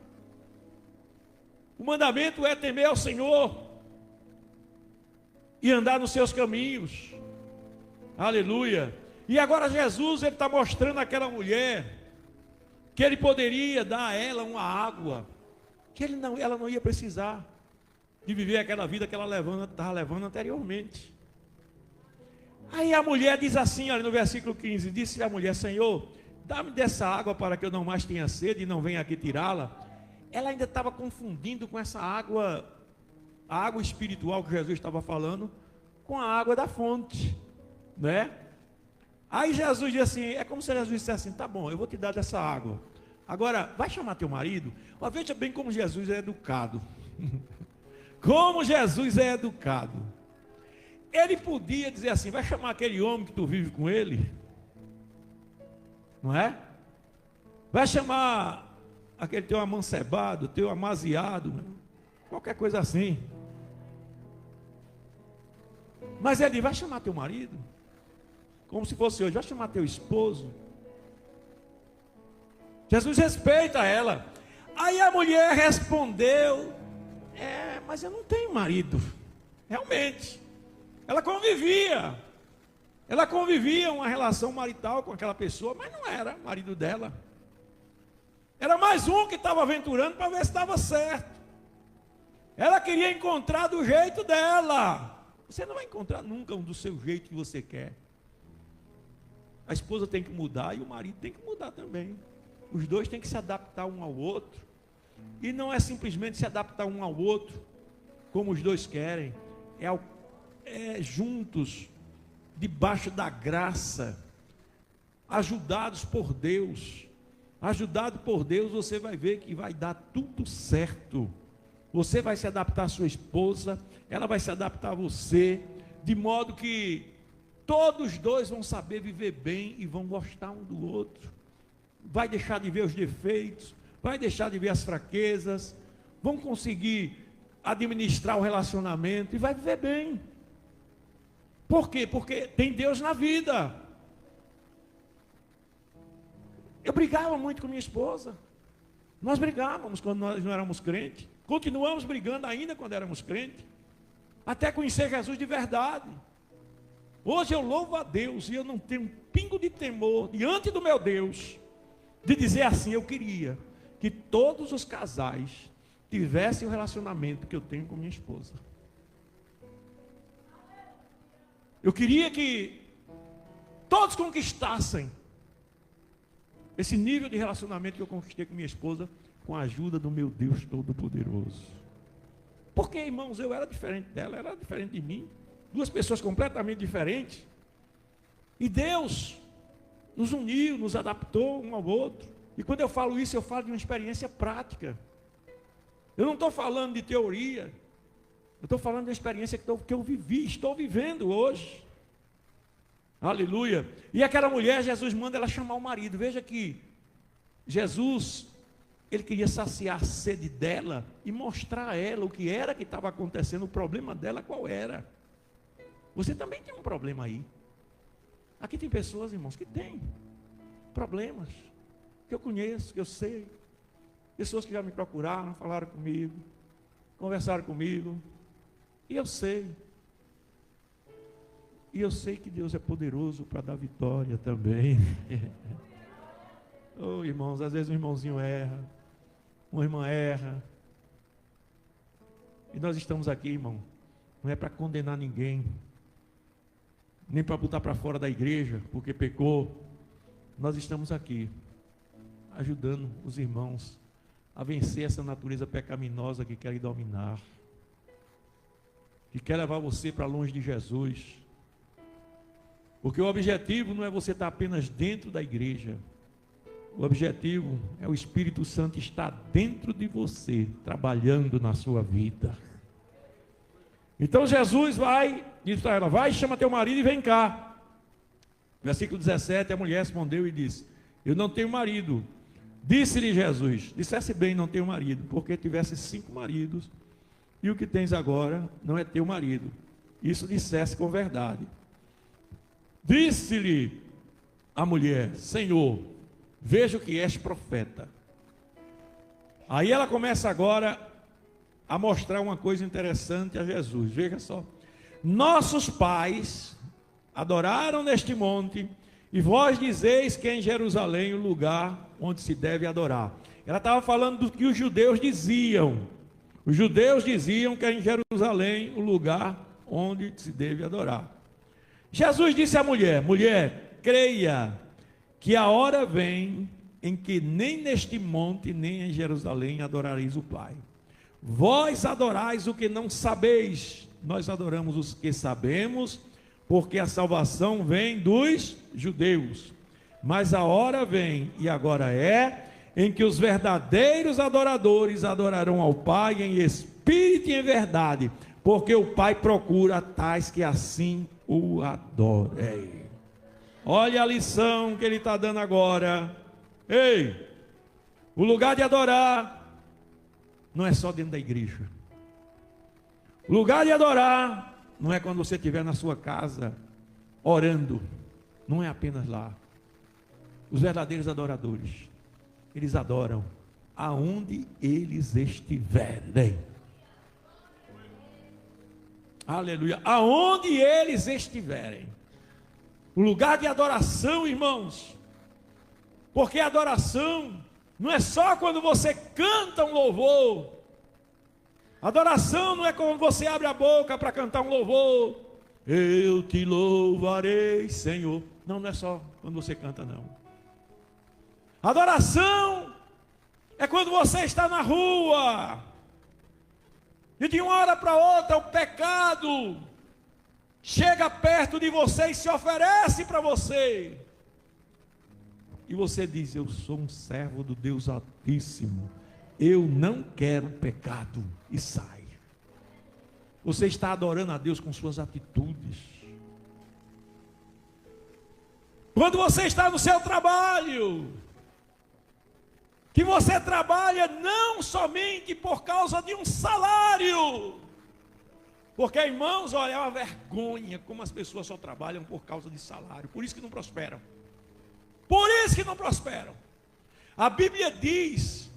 o mandamento é temer ao Senhor e andar nos seus caminhos. Aleluia. E agora Jesus, ele está mostrando àquela mulher que ele poderia dar a ela uma água, que ela não ia precisar de viver aquela vida que ela estava levando anteriormente. Aí a mulher diz assim, olha, no versículo 15, disse a mulher: Senhor, dá-me dessa água para que eu não mais tenha sede e não venha aqui tirá-la. Ela ainda estava confundindo com essa água, a água espiritual que Jesus estava falando, com a água da fonte, né? Aí Jesus diz assim, é como se Jesus dissesse assim: tá bom, eu vou te dar dessa água. Agora, vai chamar teu marido. Mas veja bem como Jesus é educado. Como Jesus é educado. Ele podia dizer assim: vai chamar aquele homem que tu vive com ele, não é? Vai chamar aquele teu amancebado, teu amaziado, qualquer coisa assim. Mas ele vai chamar teu marido, como se fosse hoje, vai chamar teu esposo. Jesus respeita ela. Aí a mulher respondeu: mas eu não tenho marido. Realmente, ela convivia uma relação marital com aquela pessoa, mas não era marido dela. Era mais um que estava aventurando para ver se estava certo. Ela queria encontrar do jeito dela. Você não vai encontrar nunca um do seu jeito que você quer. A esposa tem que mudar e o marido tem que mudar também. Os dois têm que se adaptar um ao outro. E não é simplesmente se adaptar um ao outro como os dois querem. É juntos, debaixo da graça, ajudados por Deus. Ajudado por Deus, você vai ver que vai dar tudo certo. Você vai se adaptar à sua esposa, ela vai se adaptar a você, de modo que todos dois vão saber viver bem e vão gostar um do outro. Vai deixar de ver os defeitos, vai deixar de ver as fraquezas, vão conseguir administrar o relacionamento e vai viver bem. Por quê? Porque tem Deus na vida. Eu brigava muito com minha esposa. Nós brigávamos quando nós não éramos crentes. Continuamos brigando ainda quando éramos crentes. Até conhecer Jesus de verdade. Hoje eu louvo a Deus e eu não tenho um pingo de temor diante do meu Deus de dizer assim: eu queria que todos os casais tivessem o relacionamento que eu tenho com minha esposa. Eu queria que todos conquistassem esse nível de relacionamento que eu conquistei com minha esposa, com a ajuda do meu Deus Todo-Poderoso. Porque, irmãos, eu era diferente dela, ela era diferente de mim. Duas pessoas completamente diferentes. E Deus nos uniu, nos adaptou um ao outro. E quando eu falo isso, eu falo de uma experiência prática. Eu não estou falando de teoria. Eu estou falando de uma experiência que eu vivi, estou vivendo hoje. Aleluia. E aquela mulher, Jesus manda ela chamar o marido. Veja que Jesus, ele queria saciar a sede dela e mostrar a ela o que era que estava acontecendo, o problema dela qual era. Você também tem um problema aí. Aqui tem pessoas, irmãos, que têm problemas, que eu conheço, que eu sei. Pessoas que já me procuraram, falaram comigo, conversaram comigo, e eu sei. E eu sei que Deus é poderoso para dar vitória também. Oh, irmãos, às vezes um irmãozinho erra, uma irmã erra. E nós estamos aqui, irmão, não é para condenar ninguém, nem para botar para fora da igreja, porque pecou. Nós estamos aqui, ajudando os irmãos a vencer essa natureza pecaminosa que quer lhe dominar, que quer levar você para longe de Jesus. Porque o objetivo não é você estar apenas dentro da igreja. O objetivo é o Espírito Santo estar dentro de você, trabalhando na sua vida. Então Jesus diz para ela: vai, chama teu marido e vem cá. Versículo 17, a mulher respondeu e disse: eu não tenho marido. Disse-lhe Jesus: dissesse bem, não tenho marido, porque tivesse 5 maridos, e o que tens agora não é teu marido. Isso dissesse com verdade. Disse-lhe a mulher: Senhor, vejo que és profeta. Aí ela começa agora a mostrar uma coisa interessante a Jesus. Veja só: nossos pais adoraram neste monte, e vós dizeis que é em Jerusalém o lugar onde se deve adorar. Ela estava falando do que os judeus diziam. Os judeus diziam que é em Jerusalém o lugar onde se deve adorar. Jesus disse à mulher: mulher, creia que a hora vem em que nem neste monte, nem em Jerusalém adorareis o Pai. Vós adorais o que não sabeis, nós adoramos os que sabemos, porque a salvação vem dos judeus. Mas a hora vem, e agora é, em que os verdadeiros adoradores adorarão ao Pai em espírito e em verdade, porque o Pai procura tais que assim o adorem. Olha a lição que ele está dando agora. Ei, o lugar de adorar não é só dentro da igreja. O lugar de adorar não é quando você estiver na sua casa orando. Não é apenas lá. Os verdadeiros adoradores, eles adoram aonde eles estiverem. Aleluia. Aonde eles estiverem. O lugar de adoração, irmãos. Porque a adoração não é só quando você canta um louvor. Adoração não é quando você abre a boca para cantar um louvor. Eu te louvarei, Senhor. Não, não é só quando você canta, não. Adoração é quando você está na rua e de uma hora para outra o pecado chega perto de você e se oferece para você. E você diz: eu sou um servo do Deus Altíssimo, eu não quero pecado, e sai. Você está adorando a Deus com suas atitudes. Quando você está no seu trabalho, que você trabalha não somente por causa de um salário, porque, irmãos, olha, é uma vergonha como as pessoas só trabalham por causa de salário, por isso que não prosperam. Por isso que não prosperam. A Bíblia diz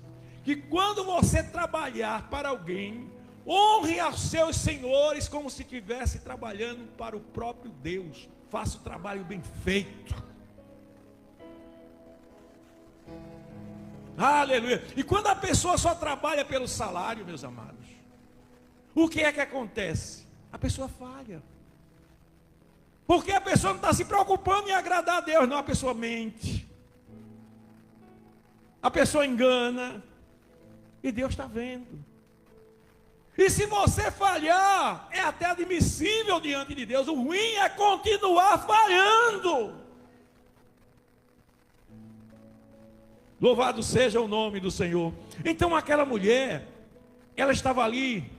que quando você trabalhar para alguém, honre aos seus senhores como se estivesse trabalhando para o próprio Deus. Faça o trabalho bem feito. Aleluia. E quando a pessoa só trabalha pelo salário, meus amados, o que é que acontece? A pessoa falha. Porque a pessoa não está se preocupando em agradar a Deus, não, a pessoa mente. A pessoa engana. E Deus está vendo. E se você falhar, é até admissível diante de Deus. O ruim é continuar falhando. Louvado seja o nome do Senhor. Então aquela mulher, ela estava ali,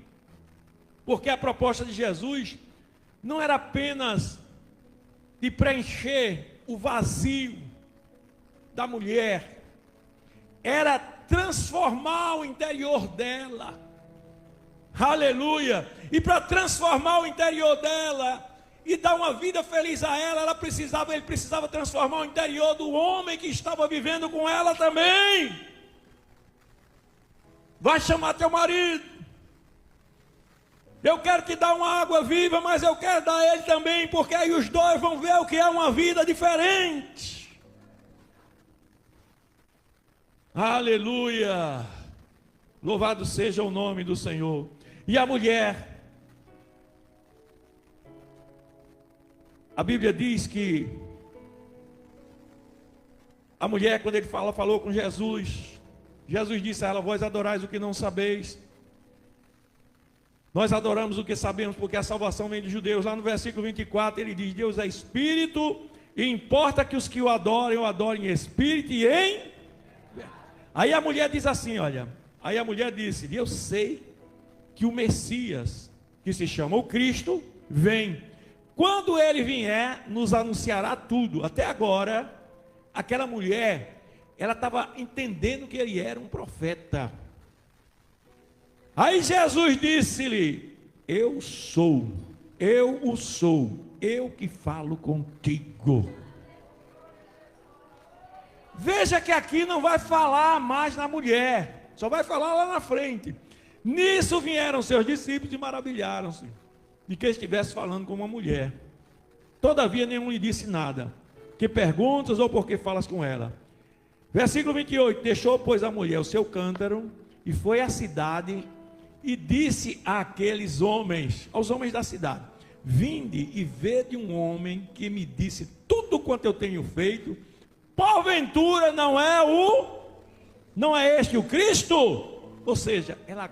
porque a proposta de Jesus não era apenas de preencher o vazio da mulher, era transformar o interior dela. Aleluia. E para transformar o interior dela e dar uma vida feliz a ela, ele precisava transformar o interior do homem que estava vivendo com ela também. Vai chamar teu marido. Eu quero te dar uma água viva, mas eu quero dar a ele também, porque aí os dois vão ver o que é uma vida diferente. Aleluia. Louvado seja o nome do Senhor. E a mulher, a Bíblia diz que a mulher, quando ele falou com Jesus, Jesus disse a ela: vós adorais o que não sabeis. Nós adoramos o que sabemos, porque a salvação vem dos judeus. Lá no versículo 24 ele diz: Deus é Espírito, e importa que os que o adorem em Espírito e em... Aí a mulher diz assim, olha, aí a mulher disse: eu sei que o Messias, que se chama o Cristo, vem. Quando ele vier, nos anunciará tudo. Até agora, aquela mulher, ela estava entendendo que ele era um profeta. Aí Jesus disse-lhe: eu sou, eu o sou, eu que falo contigo. Veja que aqui não vai falar mais na mulher, só vai falar lá na frente. Nisso vieram seus discípulos e maravilharam-se de que estivesse falando com uma mulher. Todavia nenhum lhe disse nada. Que perguntas ou por que falas com ela? Versículo 28. Deixou, pois, a mulher o seu cântaro e foi à cidade e disse àqueles homens, aos homens da cidade: vinde e vede um homem que me disse tudo quanto eu tenho feito. Porventura não é este o Cristo? Ou seja, ela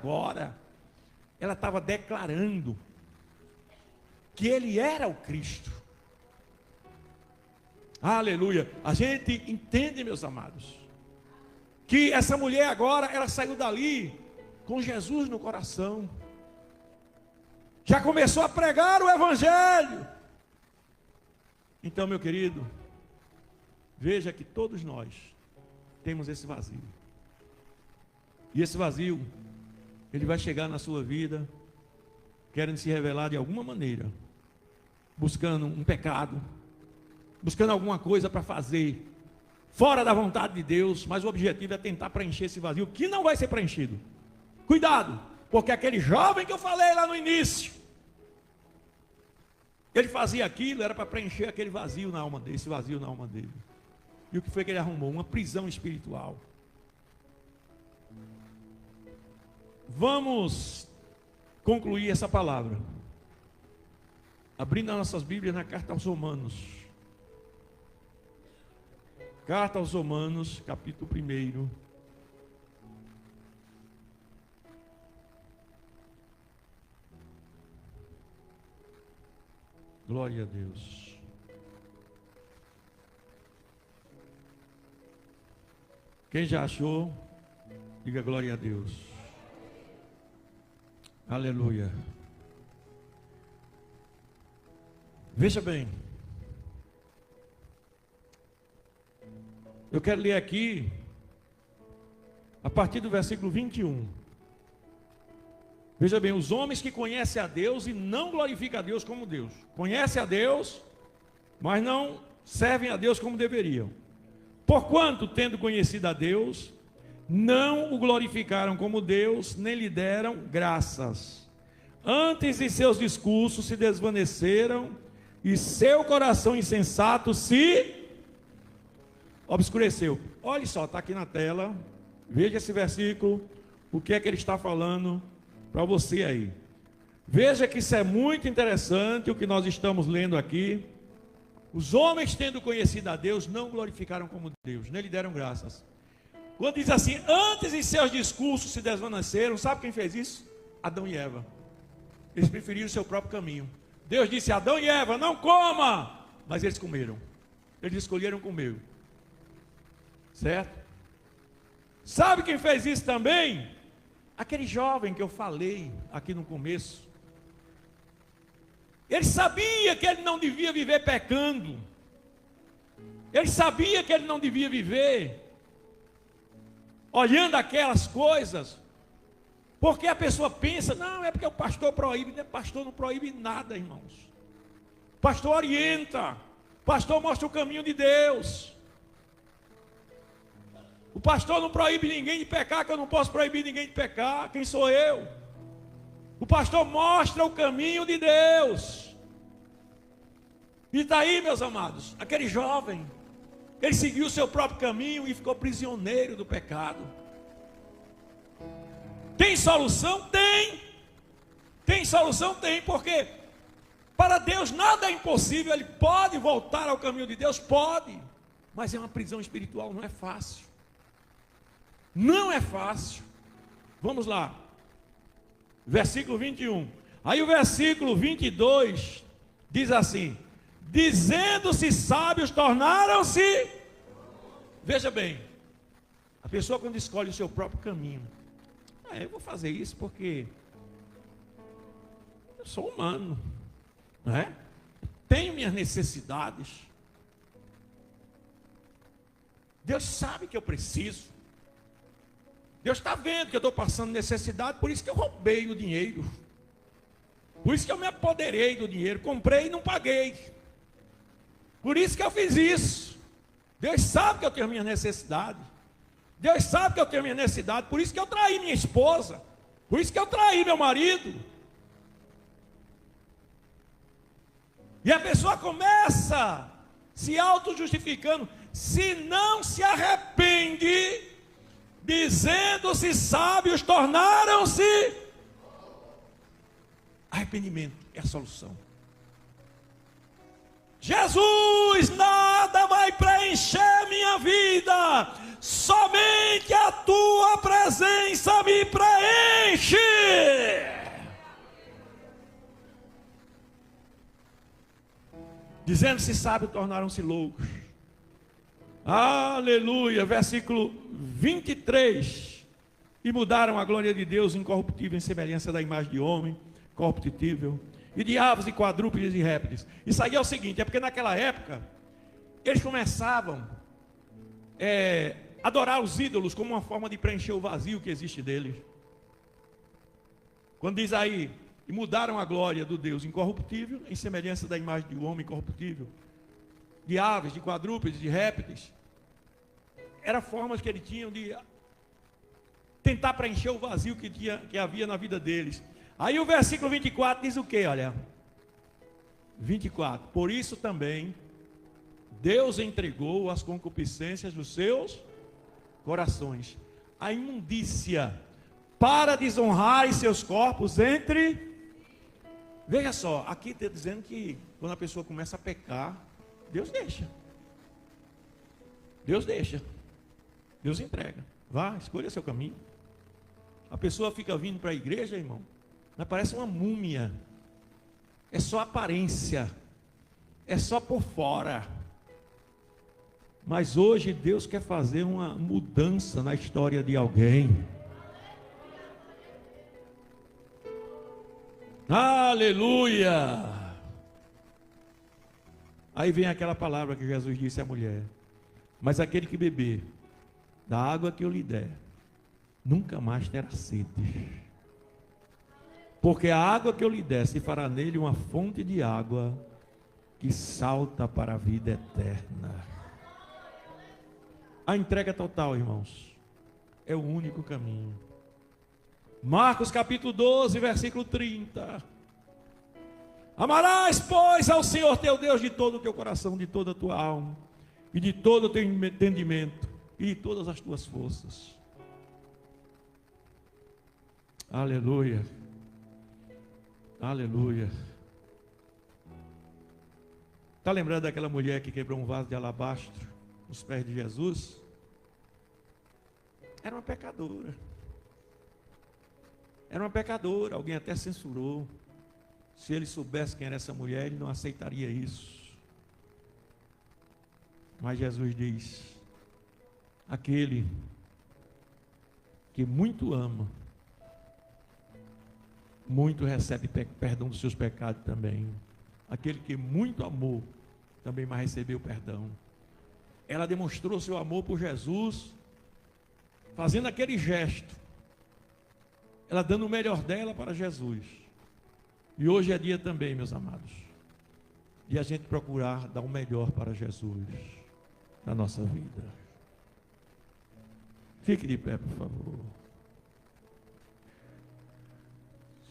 estava declarando que ele era o Cristo. Aleluia. A gente entende, meus amados, que essa mulher agora, ela saiu dali com Jesus no coração. Já começou a pregar o Evangelho. Então, meu querido, veja que todos nós temos esse vazio. E esse vazio, ele vai chegar na sua vida, querendo se revelar de alguma maneira, buscando um pecado, buscando alguma coisa para fazer, fora da vontade de Deus, mas o objetivo é tentar preencher esse vazio, que não vai ser preenchido. Cuidado, porque aquele jovem que eu falei lá no início, ele fazia aquilo, era para preencher aquele vazio na alma dele, esse vazio na alma dele. E o que foi que ele arrumou? Uma prisão espiritual. Vamos concluir essa palavra abrindo as nossas Bíblias na carta aos Romanos. Carta aos Romanos, capítulo 1. Glória a Deus. Quem já achou, diga glória a Deus. Aleluia. Veja bem. Eu quero ler aqui, a partir do versículo 21. Veja bem, os homens que conhecem a Deus e não glorificam a Deus como Deus. Conhecem a Deus, mas não servem a Deus como deveriam. Porquanto, tendo conhecido a Deus, não o glorificaram como Deus, nem lhe deram graças. Antes de seus discursos se desvaneceram, e seu coração insensato se obscureceu. Olha só, está aqui na tela Veja esse versículo, o que é que ele está falando para você aí. Veja que isso é muito interessante, o que nós estamos lendo aqui. Os homens, tendo conhecido a Deus, não glorificaram como Deus, nem lhe deram graças. Quando diz assim, antes em seus discursos se desvaneceram, sabe quem fez isso? Adão e Eva. Eles preferiram o seu próprio caminho. Deus disse, Adão e Eva, não coma! Mas eles comeram. Eles escolheram comer. Certo? Sabe quem fez isso também? Aquele jovem que eu falei aqui no começo. Ele sabia que ele não devia viver pecando. Ele sabia que ele não devia viver olhando aquelas coisas. Porque a pessoa pensa, não, é porque o pastor proíbe. O pastor não proíbe nada, irmãos. O pastor orienta. O pastor mostra o caminho de Deus. O pastor não proíbe ninguém de pecar, que eu não posso proibir ninguém de pecar. Quem sou eu? O pastor mostra o caminho de Deus. E está aí, meus amados, aquele jovem, ele seguiu o seu próprio caminho e ficou prisioneiro do pecado. Tem solução? Tem. Tem solução? Tem, porque para Deus nada é impossível. Ele pode voltar ao caminho de Deus? Pode. Mas é uma prisão espiritual, não é fácil. Não é fácil. Vamos lá. Versículo 21. Aí o versículo 22 diz assim: dizendo-se sábios, tornaram-se. Veja bem, a pessoa quando escolhe o seu próprio caminho, eu vou fazer isso porque eu sou humano, não é? Tenho minhas necessidades. Deus sabe que eu preciso. Deus está vendo que eu estou passando necessidade, por isso que eu roubei o dinheiro. Por isso que eu me apoderei do dinheiro, comprei e não paguei. Por isso que eu fiz isso. Deus sabe que eu tenho minha necessidade. Deus sabe que eu tenho minha necessidade, por isso que eu traí minha esposa. Por isso que eu traí meu marido. E a pessoa começa se auto-justificando, se não se arrepende, dizendo-se sábios, tornaram-se. Arrependimento é a solução. Jesus, nada vai preencher minha vida, somente a tua presença me preenche. Dizendo-se sábios, tornaram-se loucos. Aleluia, versículo 23. E mudaram a glória de Deus incorruptível em semelhança da imagem de homem, corruptível, e de aves e quadrúpedes e répteis. Isso aí é o seguinte, é porque naquela época eles começavam a adorar os ídolos como uma forma de preencher o vazio que existe deles. Quando diz aí, e mudaram a glória do Deus incorruptível em semelhança da imagem de um homem incorruptível, de aves, de quadrúpedes, de répteis, eram formas que eles tinham de tentar preencher o vazio que havia na vida deles. Aí o versículo 24 diz o que? Olha, 24, por isso também Deus entregou as concupiscências dos seus corações, a imundícia, para desonrarem seus corpos entre. Veja só, aqui está dizendo que quando a pessoa começa a pecar, Deus deixa. Deus deixa. Deus entrega. Vá, escolha seu caminho. A pessoa fica vindo para a igreja, irmão, mas parece uma múmia. É só aparência. É só por fora. Mas hoje Deus quer fazer uma mudança na história de alguém. Aleluia! Aí vem aquela palavra que Jesus disse à mulher: mas aquele que beber da água que eu lhe der, nunca mais terá sede. Porque a água que eu lhe der se fará nele uma fonte de água que salta para a vida eterna. A entrega total, irmãos, é o único caminho. Marcos capítulo 12, versículo 30. Amarás, pois, ao Senhor teu Deus de todo o teu coração, de toda a tua alma, e de todo o teu entendimento, e de todas as tuas forças. Aleluia. Aleluia. Está lembrando daquela mulher que quebrou um vaso de alabastro nos pés de Jesus? Era uma pecadora. Era uma pecadora. Alguém até censurou. Se ele soubesse quem era essa mulher, ele não aceitaria isso. Mas Jesus diz: aquele que muito ama, muito recebe perdão dos seus pecados também. Aquele que muito amou, também vai receber o perdão. Ela demonstrou seu amor por Jesus, fazendo aquele gesto, ela dando o melhor dela para Jesus. E hoje é dia também, meus amados, de a gente procurar dar o melhor para Jesus na nossa vida. Fique de pé, por favor.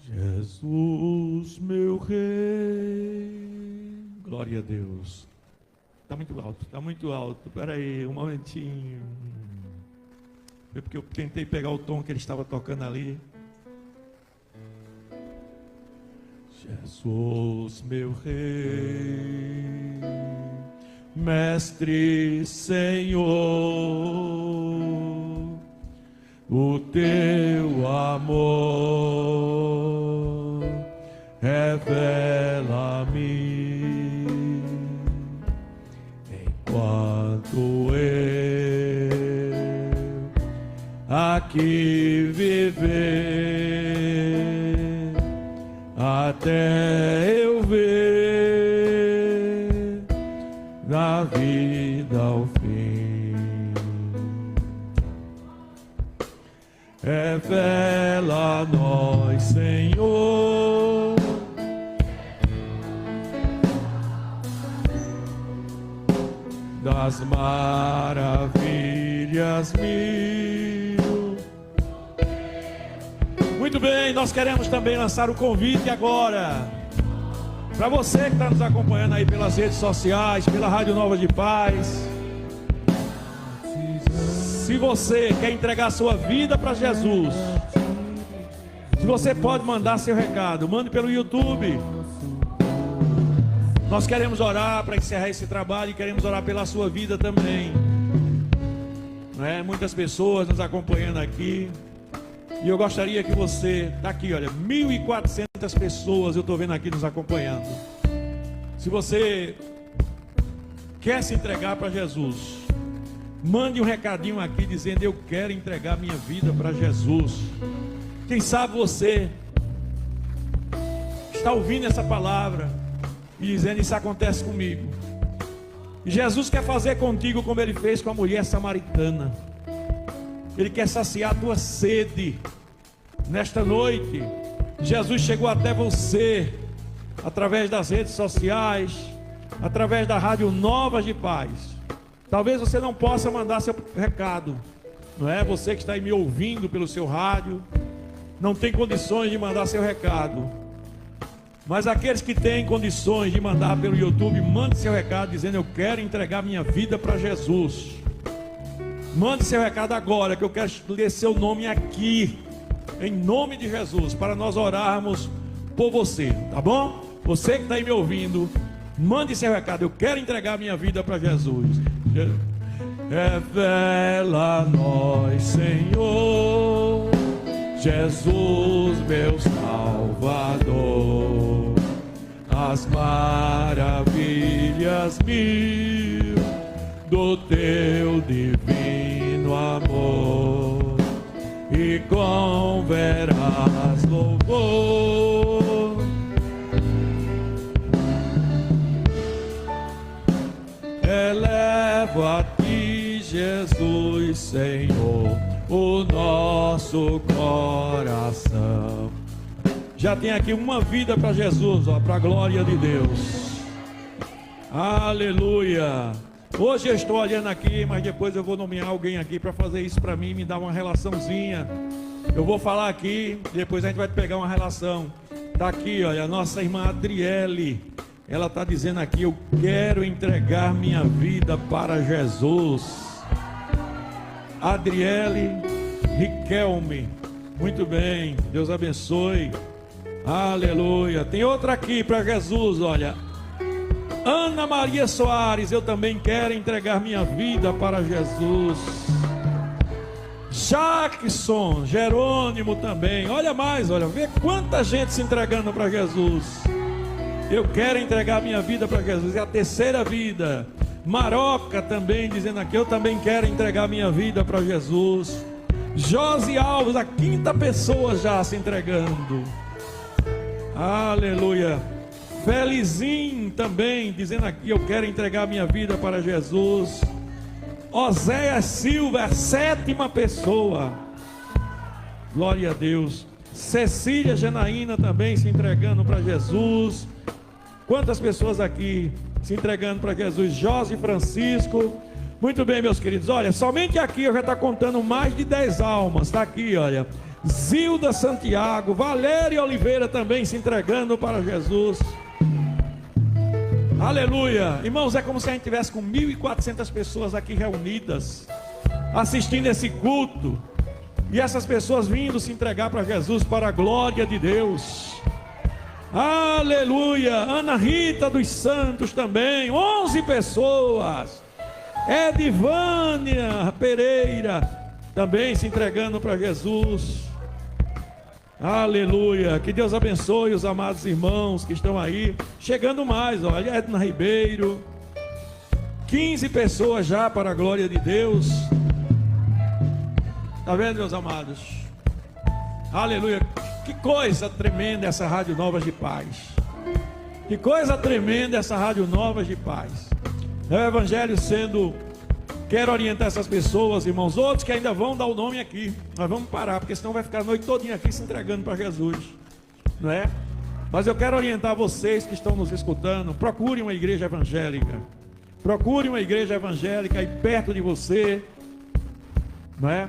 Jesus, meu Rei. Glória a Deus. Está muito alto, está muito alto. Espera aí, um momentinho. Foi porque eu tentei pegar o tom que ele estava tocando ali. Jesus, meu Rei, Mestre, Senhor, o teu amor revela-me enquanto eu aqui viver, até eu ver na vida ao fim. Revela a nós, Senhor, das maravilhas mil. Muito bem, nós queremos também lançar o convite agora para você que está nos acompanhando aí pelas redes sociais, pela Rádio Nova de Paz. Se você quer entregar a sua vida para Jesus, se você pode mandar seu recado, mande pelo YouTube. Nós queremos orar para encerrar esse trabalho e queremos orar pela sua vida também. Não é? Muitas pessoas nos acompanhando aqui. E eu gostaria que você, está aqui, olha, 1.400 pessoas eu estou vendo aqui nos acompanhando. Se você quer se entregar para Jesus, mande um recadinho aqui dizendo: eu quero entregar minha vida para Jesus. Quem sabe você está ouvindo essa palavra e dizendo: isso acontece comigo. E Jesus quer fazer contigo como Ele fez com a mulher samaritana. Ele quer saciar a tua sede. Nesta noite, Jesus chegou até você através das redes sociais, através da Rádio Novas de Paz. Talvez você não possa mandar seu recado, não é? Você que está aí me ouvindo pelo seu rádio, não tem condições de mandar seu recado. Mas aqueles que têm condições de mandar pelo YouTube, mande seu recado dizendo: eu quero entregar minha vida para Jesus. Mande seu recado agora, que eu quero ler seu nome aqui, em nome de Jesus, para nós orarmos por você, tá bom? Você que está aí me ouvindo, mande seu recado: eu quero entregar minha vida para Jesus. Revela a nós, Senhor, Jesus, meu Salvador, as maravilhas mil do teu divino amor, e com veraz louvor elevo a ti, Jesus, Senhor, o nosso coração. Já tem aqui uma vida para Jesus, para a glória de Deus. Aleluia. Hoje eu estou olhando aqui, mas depois eu vou nomear alguém aqui para fazer isso para mim, me dar uma relaçãozinha. Eu vou falar aqui, depois a gente vai pegar uma relação. Está aqui, olha, a nossa irmã Adriele. Ela está dizendo aqui: eu quero entregar minha vida para Jesus. Adriele Riquelme, Muito bem, Deus abençoe. Aleluia. Tem outra aqui para Jesus, olha. Ana Maria Soares, eu também quero entregar minha vida para Jesus. Jackson, Jerônimo também. Olha mais, olha, vê quanta gente se entregando para Jesus. Eu quero entregar minha vida para Jesus. É a terceira vida. Maroca também dizendo aqui, eu também quero entregar minha vida para Jesus. Josi Alves, a quinta pessoa já se entregando. Aleluia. Felizinho também dizendo aqui, eu quero entregar minha vida para Jesus. Oséias Silva, a sétima pessoa. Glória a Deus. Cecília Janaína também se entregando para Jesus. Quantas pessoas aqui se entregando para Jesus? José Francisco. Muito bem, meus queridos. Olha, somente aqui eu já estou contando mais de 10 almas. Está aqui, olha. Zilda Santiago, Valéria Oliveira também se entregando para Jesus. Aleluia. Irmãos, é como se a gente tivesse com 1.400 pessoas aqui reunidas, assistindo esse culto. E essas pessoas vindo se entregar para Jesus, para a glória de Deus. Aleluia. Ana Rita dos Santos também, 11 pessoas. Edivânia Pereira também se entregando para Jesus. Aleluia. Que Deus abençoe os amados irmãos que estão aí. Chegando mais, olha, Edna Ribeiro. 15 pessoas já para a glória de Deus. Está vendo, meus amados? Aleluia. Que coisa tremenda essa Rádio Novas de Paz. Que coisa tremenda essa Rádio Novas de Paz. É o Evangelho sendo... Quero orientar essas pessoas, irmãos. Outros que ainda vão dar o nome aqui. Nós vamos parar, porque senão vai ficar a noite todinha aqui se entregando para Jesus. Não é? Mas eu quero orientar vocês que estão nos escutando. Procure uma igreja evangélica. Procure uma igreja evangélica aí perto de você. Não é?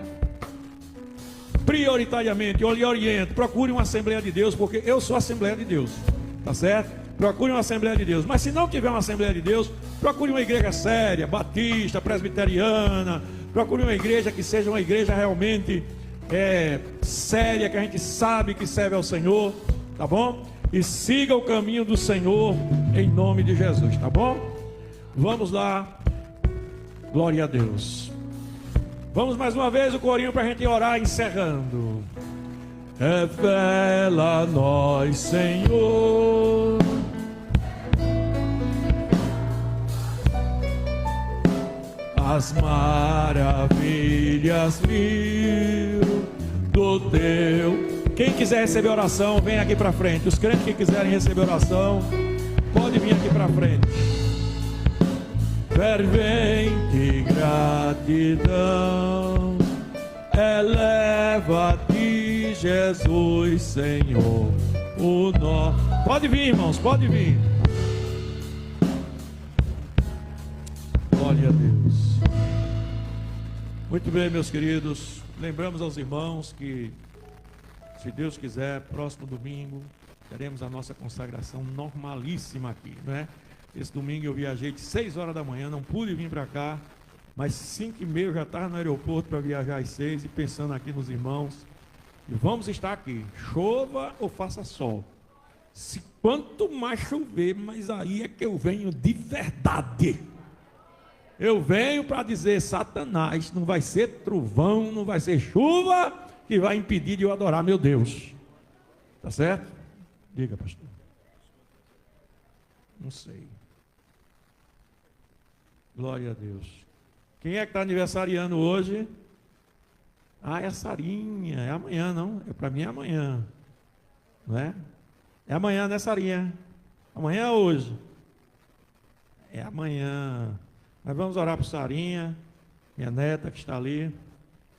Prioritariamente, eu lhe oriento. Procure uma Assembleia de Deus, porque eu sou a Assembleia de Deus. Tá certo? Procure uma Assembleia de Deus. Mas se não tiver uma Assembleia de Deus, procure uma igreja séria, batista, presbiteriana. Procure uma igreja que seja uma igreja realmente séria, que a gente sabe que serve ao Senhor, tá bom? E siga o caminho do Senhor em nome de Jesus, tá bom? Vamos lá. Glória a Deus. Vamos mais uma vez o corinho para a gente orar encerrando. Revela a nós, Senhor, as maravilhas mil do teu. Quem quiser receber oração, vem aqui para frente. Os crentes que quiserem receber oração, pode vir aqui para frente. Fervente gratidão eleva-te, Jesus, Senhor, o nó. Pode vir, irmãos, pode vir. Glória a Deus. Muito bem, meus queridos. Lembramos aos irmãos que, se Deus quiser, próximo domingo teremos a nossa consagração normalíssima aqui, não é? Esse domingo eu viajei de 6 horas da manhã, não pude vir para cá, mas 5h30 eu já estava no aeroporto para viajar às 6 e pensando aqui nos irmãos. E vamos estar aqui, chova ou faça sol. Se quanto mais chover, mas aí é que eu venho de verdade. Eu venho para dizer, Satanás, não vai ser trovão, não vai ser chuva que vai impedir de eu adorar meu Deus. Tá certo? Diga, pastor. Não sei. Glória a Deus. Quem é que está aniversariando hoje? Ah, é a Sarinha. É amanhã, não? Para mim é amanhã. Não é? É amanhã, né, Sarinha? Amanhã ou hoje? É amanhã. Nós vamos orar por Sarinha, minha neta que está ali.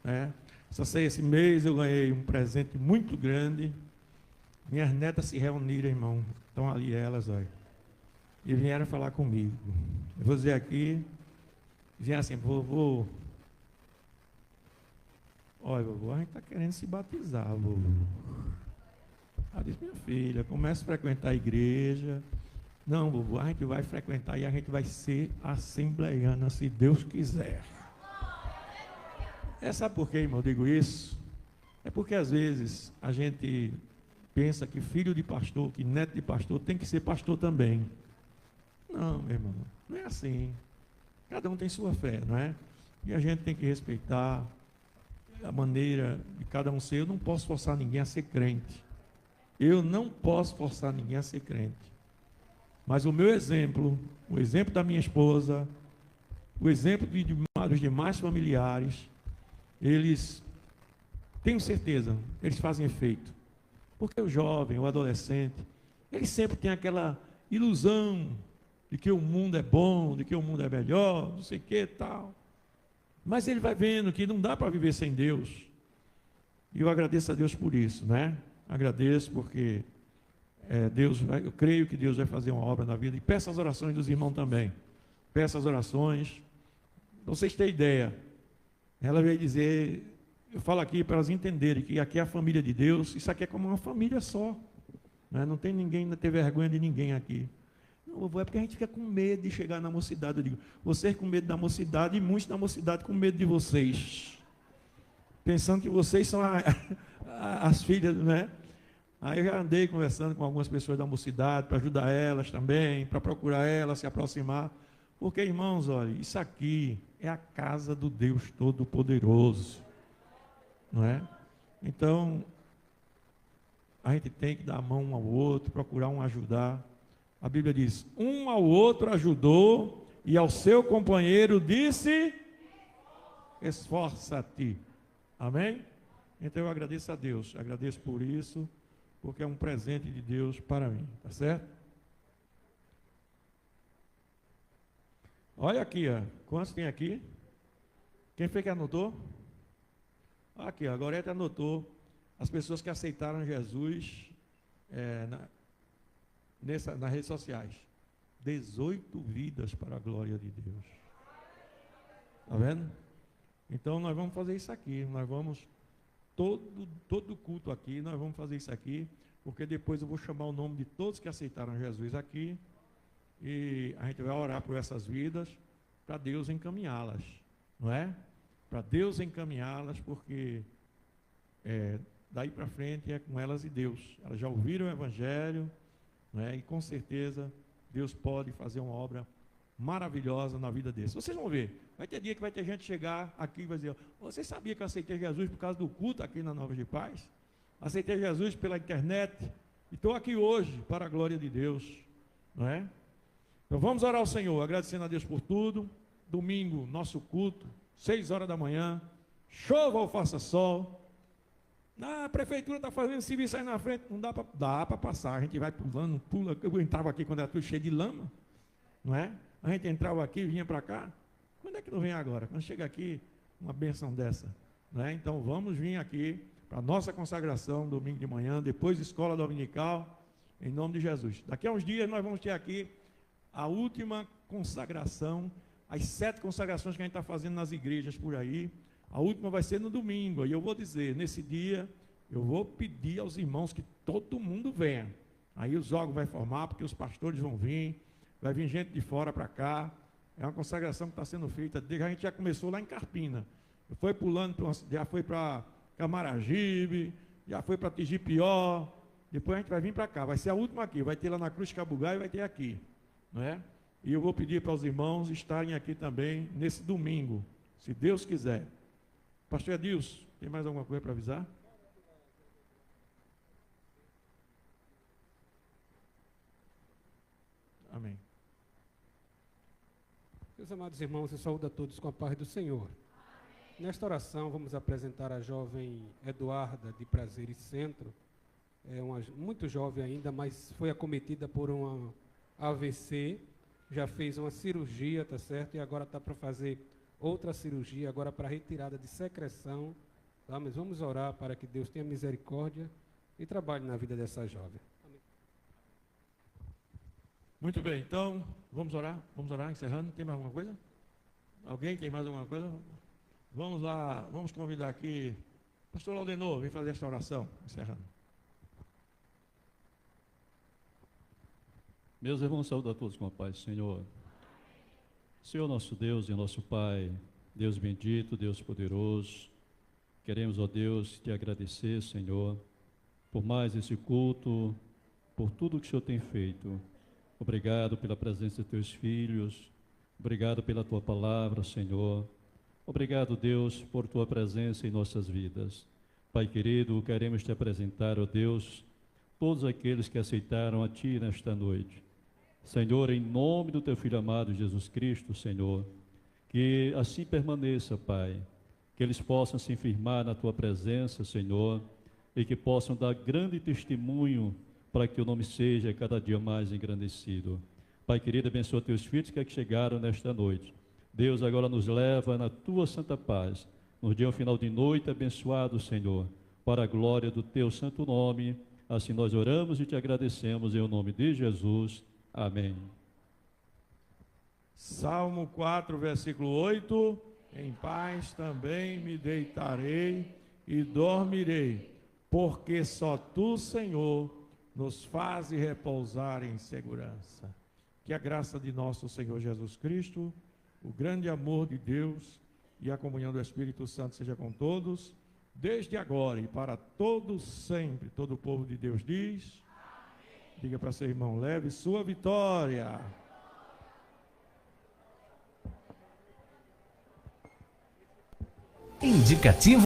Né? Esse mês eu ganhei um presente muito grande. Minhas netas se reuniram, irmão. Estão ali elas, olha. E vieram falar comigo. Eu vou dizer aqui, vieram assim, vovô. Olha, vovô, a gente está querendo se batizar, vovô. Ela disse, minha filha, comece a frequentar a igreja. Não, vovô, a gente vai frequentar e a gente vai ser assembleiana, se Deus quiser. Sabe por que, irmão, eu digo isso? É porque às vezes a gente pensa que filho de pastor, que neto de pastor, tem que ser pastor também. Não, meu irmão, não é assim. Cada um tem sua fé, não é? E a gente tem que respeitar a maneira de cada um ser. Eu não posso forçar ninguém a ser crente. Eu não posso forçar ninguém a ser crente. Mas o meu exemplo, o exemplo da minha esposa, o exemplo dos demais familiares, eles, tenho certeza, eles fazem efeito. Porque o jovem, o adolescente, ele sempre tem aquela ilusão de que o mundo é bom, de que o mundo é melhor, não sei o que e tal. Mas ele vai vendo que não dá para viver sem Deus. E eu agradeço a Deus por isso, né? Agradeço porque eu creio que Deus vai fazer uma obra na vida. E peço as orações dos irmãos também. Peço as orações. Pra vocês terem ideia, ela veio dizer, eu falo aqui para elas entenderem que aqui é a família de Deus, isso aqui é como uma família só. Né? Não tem ninguém, não tem vergonha de ninguém aqui. Não, é porque a gente fica com medo de chegar na mocidade. Eu digo, vocês com medo da mocidade e muitos da mocidade com medo de vocês. Pensando que vocês são as filhas, né? Aí eu já andei conversando com algumas pessoas da mocidade para ajudar elas também, para procurar elas se aproximar. Porque, irmãos, olha, isso aqui é a casa do Deus Todo-Poderoso. Não é? Então, a gente tem que dar a mão um ao outro, procurar um ajudar. A Bíblia diz, um ao outro ajudou e ao seu companheiro disse, esforça-te. Amém? Então eu agradeço a Deus, agradeço por isso, porque é um presente de Deus para mim, tá certo? Olha aqui, ó. Quantos tem aqui? Quem foi que anotou? Aqui, ó, a Gorete anotou as pessoas que aceitaram Jesus nas redes sociais. 18 vidas para a glória de Deus. Está vendo? Então nós vamos fazer isso aqui. Nós vamos, todo culto aqui, nós vamos fazer isso aqui, porque depois eu vou chamar o nome de todos que aceitaram Jesus aqui. E a gente vai orar por essas vidas para Deus encaminhá-las, não é? Para Deus encaminhá-las, porque daí para frente é com elas e Deus. Elas já ouviram o Evangelho, não é? E com certeza Deus pode fazer uma obra maravilhosa na vida deles. Vocês vão ver, vai ter dia que vai ter gente chegar aqui e vai dizer, você sabia que eu aceitei Jesus por causa do culto aqui na Nova de Paz? Aceitei Jesus pela internet e estou aqui hoje para a glória de Deus, não é? Então vamos orar ao Senhor, agradecendo a Deus por tudo. Domingo, nosso culto, 6 horas da manhã, chova ou faça sol. A prefeitura está fazendo serviço aí na frente, não dá para passar, a gente vai pulando, pula. Eu entrava aqui quando era tudo cheio de lama, não é? A gente entrava aqui, vinha para cá. Quando é que não vem agora? Quando chega aqui, uma bênção dessa, não é? Então vamos vir aqui para a nossa consagração, domingo de manhã, depois escola dominical, em nome de Jesus. Daqui a uns dias nós vamos ter aqui a última consagração, as 7 consagrações que a gente está fazendo nas igrejas por aí. A última vai ser no domingo, e eu vou dizer, nesse dia, eu vou pedir aos irmãos que todo mundo venha. Aí os órgãos vai formar, porque os pastores vão vir, vai vir gente de fora para cá. É uma consagração que está sendo feita, a gente já começou lá em Carpina, foi pulando, já foi para Camaragibe, já foi para Tigipió, depois a gente vai vir para cá, vai ser a última aqui, vai ter lá na Cruz de Cabugá e vai ter aqui, não é? E eu vou pedir para os irmãos estarem aqui também nesse domingo, se Deus quiser. Pastor Edilson, tem mais alguma coisa para avisar? Amém. Meus amados irmãos, eu saúdo a todos com a paz do Senhor. Nesta oração, vamos apresentar a jovem Eduarda de Prazeres Centro. É muito jovem ainda, mas foi acometida por uma AVC, já fez uma cirurgia, tá certo? E agora está para fazer outra cirurgia, agora para retirada de secreção, tá? Mas vamos orar para que Deus tenha misericórdia e trabalhe na vida dessa jovem. Amém. Muito bem, então, vamos orar, encerrando. Tem mais alguma coisa? Alguém tem mais alguma coisa? Vamos lá, vamos convidar aqui, pastor Laudenor, vem fazer esta oração, encerrando. Meus irmãos, saúdo a todos com a paz do Senhor. Senhor nosso Deus e nosso Pai, Deus bendito, Deus poderoso, Queremos, ó Deus, te agradecer, Senhor, por mais esse culto, por tudo que o Senhor tem feito. Obrigado pela presença de teus filhos, obrigado pela tua palavra, Senhor. Obrigado, Deus, por tua presença em nossas vidas. Pai querido, queremos te apresentar, ó Deus, todos aqueles que aceitaram a ti nesta noite. Senhor, em nome do teu Filho amado Jesus Cristo, Senhor, que assim permaneça, Pai, que eles possam se firmar na tua presença, Senhor, e que possam dar grande testemunho para que o nome seja cada dia mais engrandecido. Pai querido, abençoa teus filhos que aqui chegaram nesta noite. Deus agora nos leva na tua santa paz, no dia final de noite abençoado, Senhor, para a glória do teu santo nome. Assim nós oramos e te agradecemos em nome de Jesus. Amém. Salmo 4, versículo 8: em paz também me deitarei e dormirei, porque só tu, Senhor, nos fazes repousar em segurança. Que a graça de nosso Senhor Jesus Cristo, o grande amor de Deus e a comunhão do Espírito Santo seja com todos, desde agora e para todos sempre. Todo o povo de Deus diz: amém. Diga para seu irmão: leve sua vitória. Indicativo